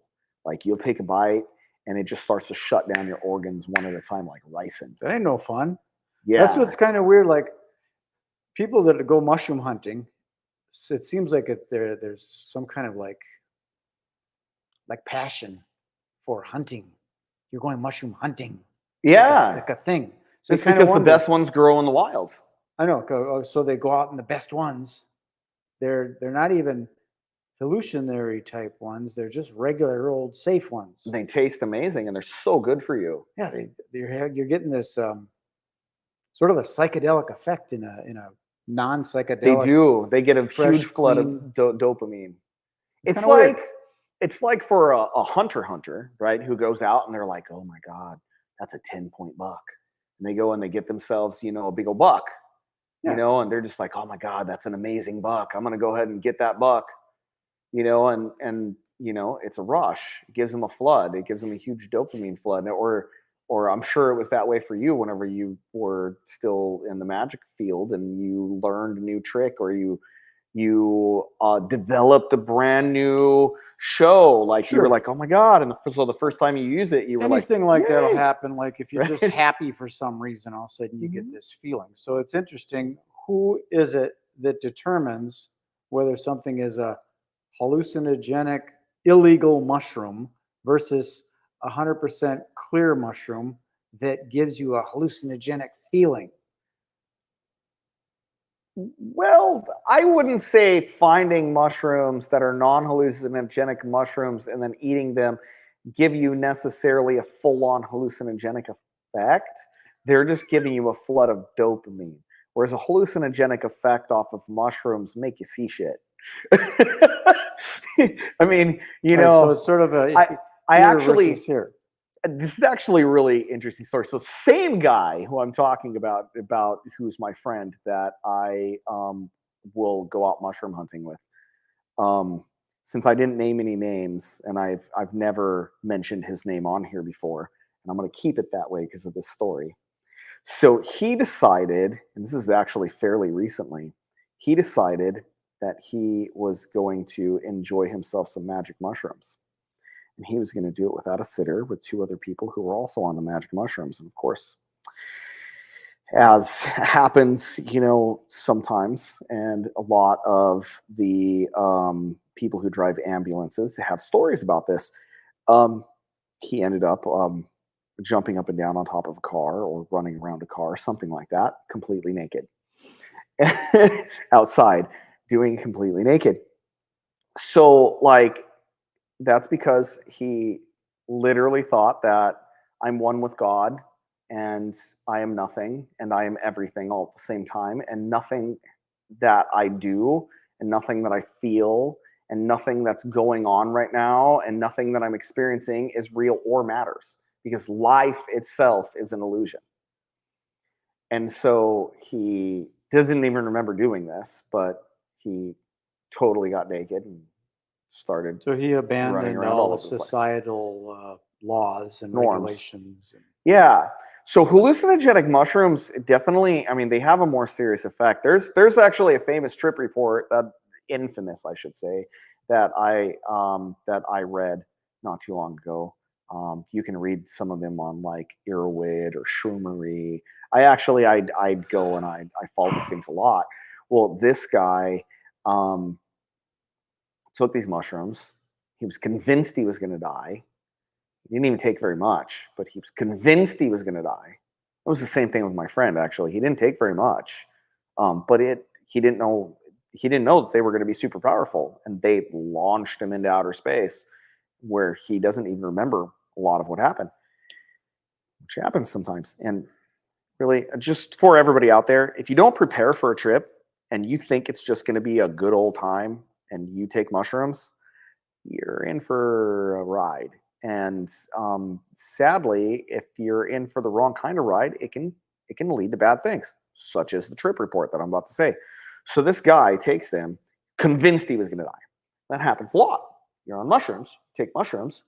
S2: Like you'll take a bite and it just starts to shut down your organs one at a time, like ricin.
S1: That ain't no fun.
S2: Yeah.
S1: That's what's kind of weird. Like people that go mushroom hunting, it seems like there's some kind of like passion for hunting. You're going mushroom hunting.
S2: Yeah.
S1: Like a thing. So
S2: It's because the best ones grow in the wild.
S1: I know. So they go out and the best ones, they're not even hallucinatory type ones. They're just regular old safe ones.
S2: They taste amazing and they're so good for you.
S1: Yeah, you're getting this sort of a psychedelic effect in a non-psychedelic.
S2: They do. They get a
S1: fresh,
S2: huge flood
S1: clean.
S2: of dopamine. It's
S1: kinda weird.
S2: like it's like for a hunter, right? Who goes out and they're like, oh my God, that's a 10-point buck. And they go and they get themselves, a big old buck,
S1: Yeah.
S2: and they're just like, oh my God, that's an amazing buck. I'm gonna go ahead and get that buck, and it's a rush. It gives them a flood. It gives them a huge dopamine flood. Or I'm sure it was that way for you whenever you were still in the magic field and you learned a new trick, or you developed a brand new show. Like you were
S1: Sure.
S2: like, oh my God. And so the first time you use it, you were
S1: Anything like that'll happen. Like if you're
S2: Right?
S1: just happy for some reason, all of a sudden you get
S2: Mhm.
S1: this feeling. So it's interesting. Who is it that determines whether something is a hallucinogenic, illegal mushroom versus 100% clear mushroom that gives you a hallucinogenic feeling?
S2: Well, I wouldn't say finding mushrooms that are non-hallucinogenic mushrooms and then eating them give you necessarily a full-on hallucinogenic effect. They're just giving you a flood of dopamine. Whereas a hallucinogenic effect off of mushrooms make you see shit. I mean,
S1: Right. So it's sort of
S2: I
S1: a
S2: I
S1: here
S2: actually
S1: versus here.
S2: this is actually a really interesting story. So same guy who I'm talking about who's my friend that I will go out mushroom hunting with. Um, since I didn't name any names and I've never mentioned his name on here before, and I'm going to keep it that way because of this story. So he decided, and this is actually fairly recently, he decided that he was going to enjoy himself some magic mushrooms. And he was going to do it without a sitter with two other people who were also on the magic mushrooms. And of course, as happens, sometimes, and a lot of the people who drive ambulances have stories about this. Um, he ended up jumping up and down on top of a car or running around a car, something like that, completely naked, outside, doing it completely naked. So, like, that's because he literally thought that I'm one with God and I am nothing and I am everything all at the same time. And nothing that I do and nothing that I feel and nothing that's going on right now and nothing that I'm experiencing is real or matters because life itself is an illusion. And so he doesn't even remember doing this, but he totally got naked and started
S1: So he
S2: running
S1: abandoned
S2: around
S1: all
S2: all
S1: the
S2: over the place.
S1: societal laws and
S2: Norms.
S1: regulations.
S2: Yeah. So hallucinogenic mushrooms definitely, I mean, they have a more serious effect. There's actually a famous trip report, that infamous, I should say, that I read not too long ago. You can read some of them on like Irwid or Shroomery. I'd go and I follow these things a lot. Well, this guy took these mushrooms. He was convinced he was going to die. He didn't even take very much, but he was convinced he was going to die. It was the same thing with my friend. Actually, he didn't take very much, but he didn't know that they were going to be super powerful, and they launched him into outer space, where he doesn't even remember a lot of what happened, which happens sometimes. And really, just for everybody out there, if you don't prepare for a trip and you think it's just going to be a good old time, and you take mushrooms, you're in for a ride. And sadly, if you're in for the wrong kind of ride, it can lead to bad things, such as the trip report that I'm about to say. So this guy takes them, convinced he was going to die. That happens a lot. You're on mushrooms, take mushrooms,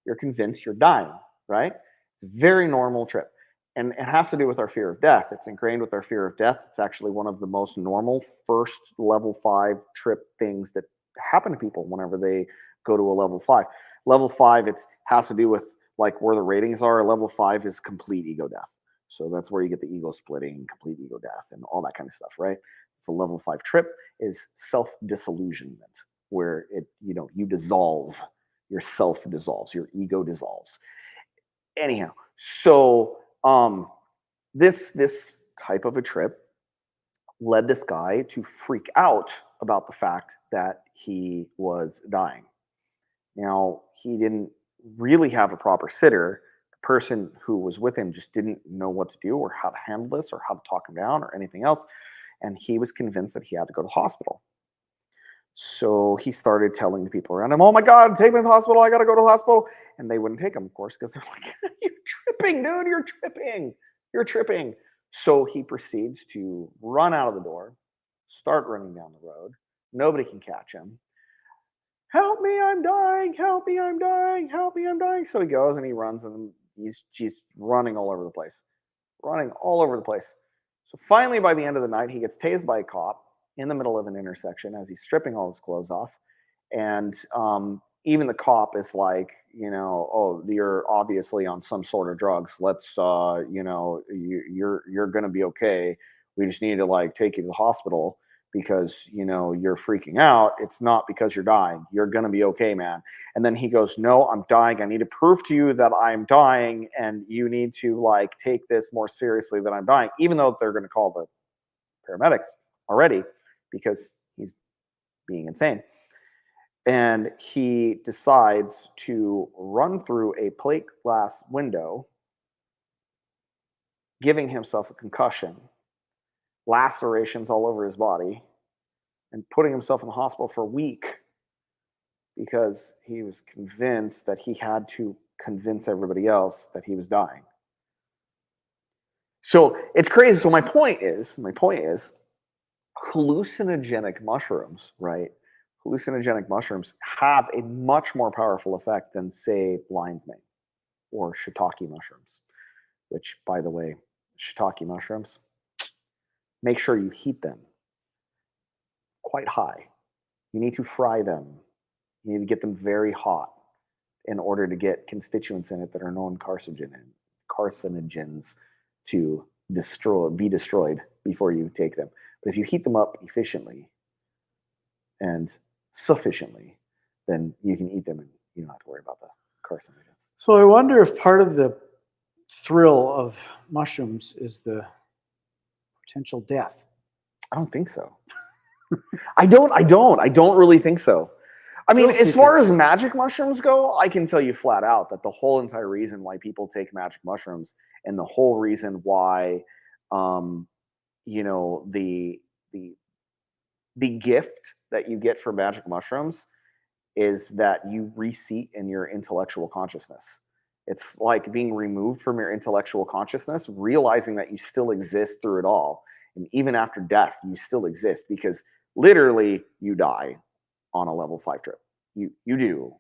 S2: you're convinced you're dying, right? It's a very normal trip. And it has to do with our fear of death. It's ingrained with our fear of death. It's actually one of the most normal first level 5 trip things that happen to people whenever they go to a level 5. Level 5, it has to do with like where the ratings are. Level 5 is complete ego death. So that's where you get the ego splitting, complete ego death, and all that kind of stuff, right? It's a level 5 trip is self-disillusionment, where you dissolve, your self dissolves, your ego dissolves. Anyhow, so this type of a trip led this guy to freak out about the fact that he was dying. Now, he didn't really have a proper sitter. The person who was with him just didn't know what to do or how to handle this or how to talk him down or anything else. And he was convinced that he had to go to the hospital. So he started telling the people around him, "Oh my God, take me to the hospital. I got to go to the hospital." And they wouldn't take him, of course, because they're like, "You're tripping, dude. You're tripping. You're tripping." So he proceeds to run out of the door, start running down the road. Nobody can catch him. "Help me, I'm dying. Help me, I'm dying. Help me, I'm dying." So he goes and he runs and he's running all over the place, running all over the place. So finally, by the end of the night, he gets tased by a cop in the middle of an intersection as he's stripping all his clothes off. And even the cop is like, "Oh, you're obviously on some sort of drugs. Let's, you're going to be okay. We just need to like take you to the hospital because, you're freaking out. It's not because you're dying. You're going to be okay, man." And then he goes, "No, I'm dying. I need to prove to you that I'm dying. And you need to like take this more seriously that I'm dying," even though they're going to call the paramedics already because he's being insane. And he decides to run through a plate glass window, giving himself a concussion, lacerations all over his body, and putting himself in the hospital for a week because he was convinced that he had to convince everybody else that he was dying. So it's crazy. So my point is, hallucinogenic mushrooms, right? Hallucinogenic mushrooms have a much more powerful effect than, say, lion's mane or shiitake mushrooms, which, by the way, shiitake mushrooms, make sure you heat them quite high. You need to fry them. You need to get them very hot in order to get constituents in it that are known carcinogens to be destroyed before you take them. But if you heat them up efficiently and sufficiently, then you can eat them and you don't have to worry about the carcinogens.
S1: So I wonder if part of the thrill of mushrooms is the potential death.
S2: I don't think so. I don't really think so. I mean, as far as magic mushrooms go, I can tell you flat out that the whole entire reason why people take magic mushrooms and the whole reason why, the gift that you get for magic mushrooms is that you reseat in your intellectual consciousness. It's like being removed from your intellectual consciousness, realizing that you still exist through it all. And even after death, you still exist because literally you die on a level 5 trip. You do.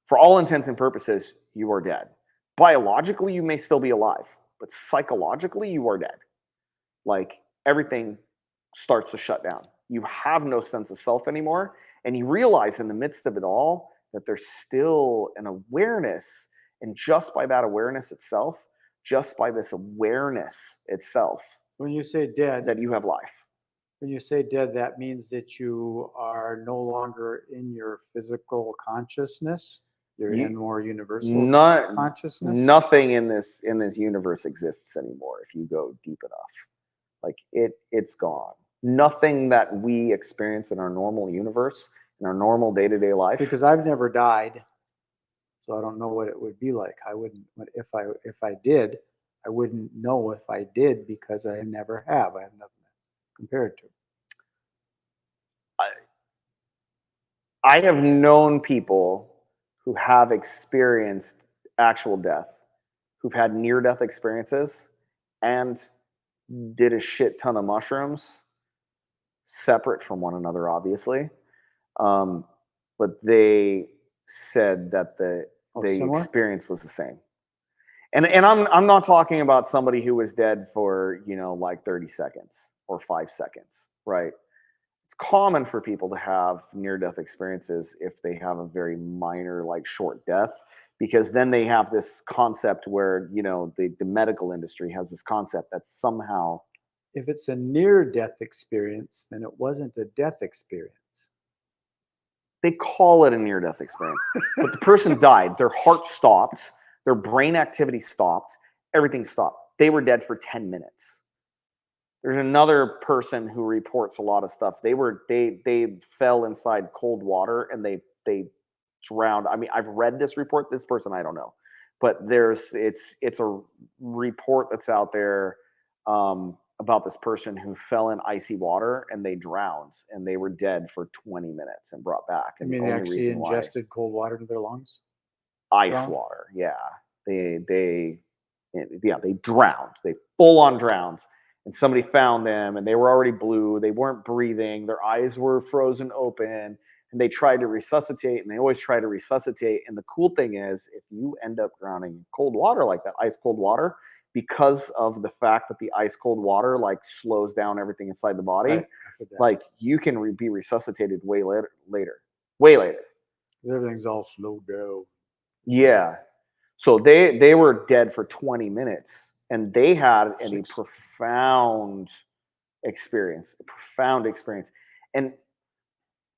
S2: For all intents and purposes, you are dead. Biologically, you may still be alive, but psychologically, you are dead. Like everything starts to shut down. You have no sense of self anymore. And you realize in the midst of it all that there's still an awareness. And just by that awareness itself, just by this awareness itself,
S1: when you say dead,
S2: that you have life.
S1: When you say dead, that means that you are no longer in your physical consciousness. You're in more universal consciousness.
S2: Nothing in this universe exists anymore if you go deep enough. Like it's gone. Nothing that we experience in our normal universe, in our normal day-to-day life.
S1: Because I've never died, so I don't know what it would be like. I wouldn't. If I did, I wouldn't know if I did because I never have. I have nothing to compare it to.
S2: I have known people who have experienced actual death, who've had near-death experiences, and did a shit ton of mushrooms, separate from one another, obviously. But they said that the experience was the same. And I'm not talking about somebody who was dead for, like 30 seconds or 5 seconds, right? It's common for people to have near-death experiences if they have a very minor, like short death, because then they have this concept where, the medical industry has this concept that somehow,
S1: if it's a near-death experience, then it wasn't a death experience.
S2: They call it a near-death experience, but the person died. Their heart stopped. Their brain activity stopped. Everything stopped. they were dead for 10 minutes. There's another person who reports a lot of stuff. They fell inside cold water and they drowned. I mean, I've read this report. This person, I don't know, but it's a report that's out there about this person who fell in icy water and they drowned and they were dead for 20 minutes and brought back.
S1: I
S2: And
S1: mean,
S2: the
S1: they
S2: only
S1: actually
S2: reason why
S1: ingested cold water to their lungs.
S2: ice water, yeah, they drowned. They full on drowned. And somebody found them and they were already blue. They weren't breathing. Their eyes were frozen open and they tried to resuscitate and they always try to resuscitate. And the cool thing is if you end up drowning in cold water like that, ice cold water, because of the fact that the ice cold water like slows down everything inside the body,
S1: Right.
S2: like you can be resuscitated way later.
S1: Everything's all slowed down.
S2: Yeah. So they were dead for 20 minutes and they had a profound experience. And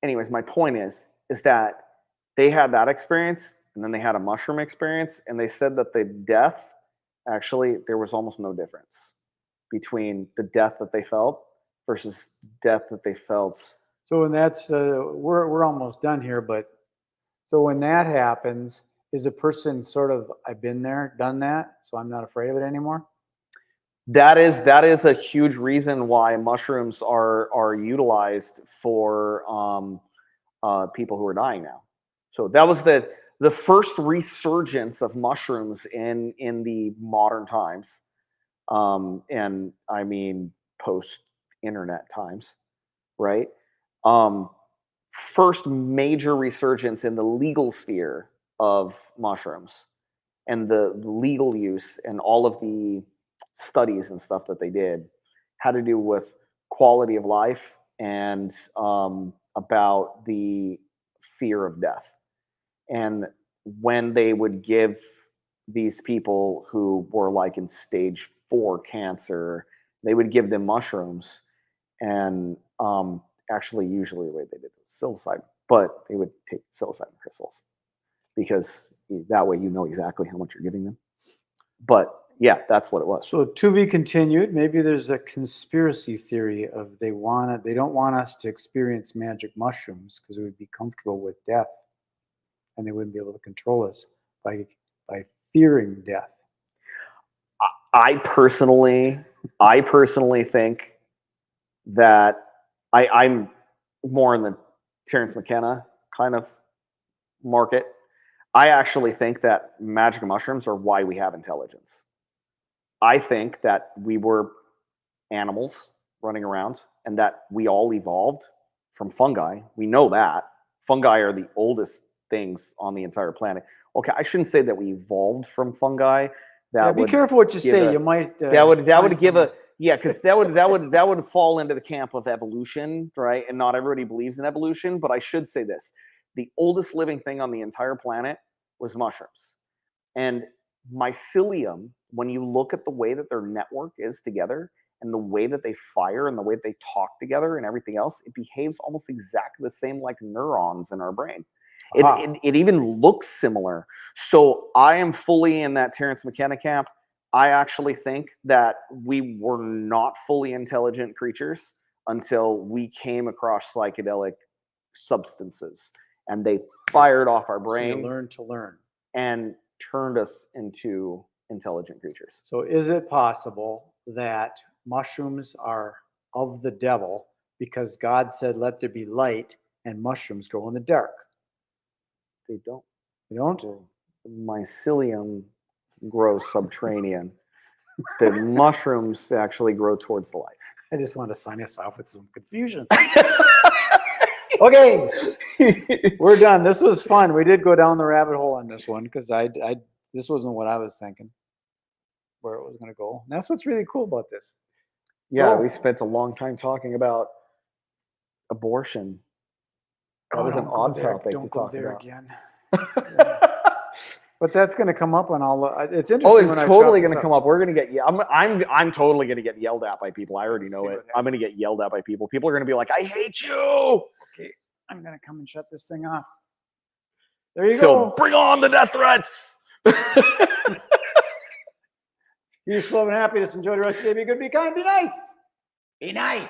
S2: anyways, my point is that they had that experience and then they had a mushroom experience and they said that the death, actually, there was almost no difference between the death that they felt versus death that they felt.
S1: So when that's, we're almost done here, but so when that happens, is a person sort of, I've been there, done that, so I'm not afraid of it anymore?
S2: That is a huge reason why mushrooms are utilized for people who are dying now. So that was the first resurgence of mushrooms in the modern times, and I mean post-internet times, right? First major resurgence in the legal sphere of mushrooms and the legal use and all of the studies and stuff that they did had to do with quality of life and about the fear of death. And when they would give these people who were like in stage 4 cancer, they would give them mushrooms and actually usually the way they did was psilocybin, but they would take psilocybin crystals because that way you know exactly how much you're giving them. But yeah, that's what it was.
S1: So to be continued, maybe there's a conspiracy theory of they don't want us to experience magic mushrooms because we would be comfortable with death and they wouldn't be able to control us by fearing death.
S2: I personally think that I'm more in the Terrence McKenna kind of market. I actually think that magic mushrooms are why we have intelligence. I think that we were animals running around and that we all evolved from fungi. We know that. Fungi are the oldest things on the entire planet. Okay, I shouldn't say that we evolved from fungi.
S1: Be careful what you say. You might
S2: that would give a because that would fall into the camp of evolution, right? And not everybody believes in evolution, but I should say this. The oldest living thing on the entire planet was mushrooms. And mycelium, when you look at the way that their network is together and the way that they fire and the way that they talk together and everything else, it behaves almost exactly the same like neurons in our brain. It even looks similar. So I am fully in that Terrence McKenna camp. I actually think that we were not fully intelligent creatures until we came across psychedelic substances and they fired off our brain.
S1: So you learn to learn.
S2: And turned us into intelligent creatures.
S1: So is it possible that mushrooms are of the devil because God said, let there be light, and mushrooms go in the dark?
S2: They don't.
S1: They don't?
S2: The mycelium grows subterranean. The mushrooms actually grow towards the light.
S1: I just want to sign us off with some confusion. Okay, we're done. This was fun. We did go down the rabbit hole on this one because this wasn't what I was thinking where it was going to go. And that's what's really cool about this.
S2: Yeah, we spent a long time talking about abortion. That was an odd topic to talk about.
S1: Again. But that's going to come up on all the. It's interesting.
S2: Oh, it's totally going to come up. We're going to get. I'm totally going to get yelled at by people. I already know it. I'm going to get yelled at by people. People are going to be like, "I hate you."
S1: Okay, I'm going to come and shut this thing off. There you go.
S2: So bring on the death threats.
S1: Peace, love, and happiness. Enjoy the rest of your day. Be good, be kind, be nice. Be nice.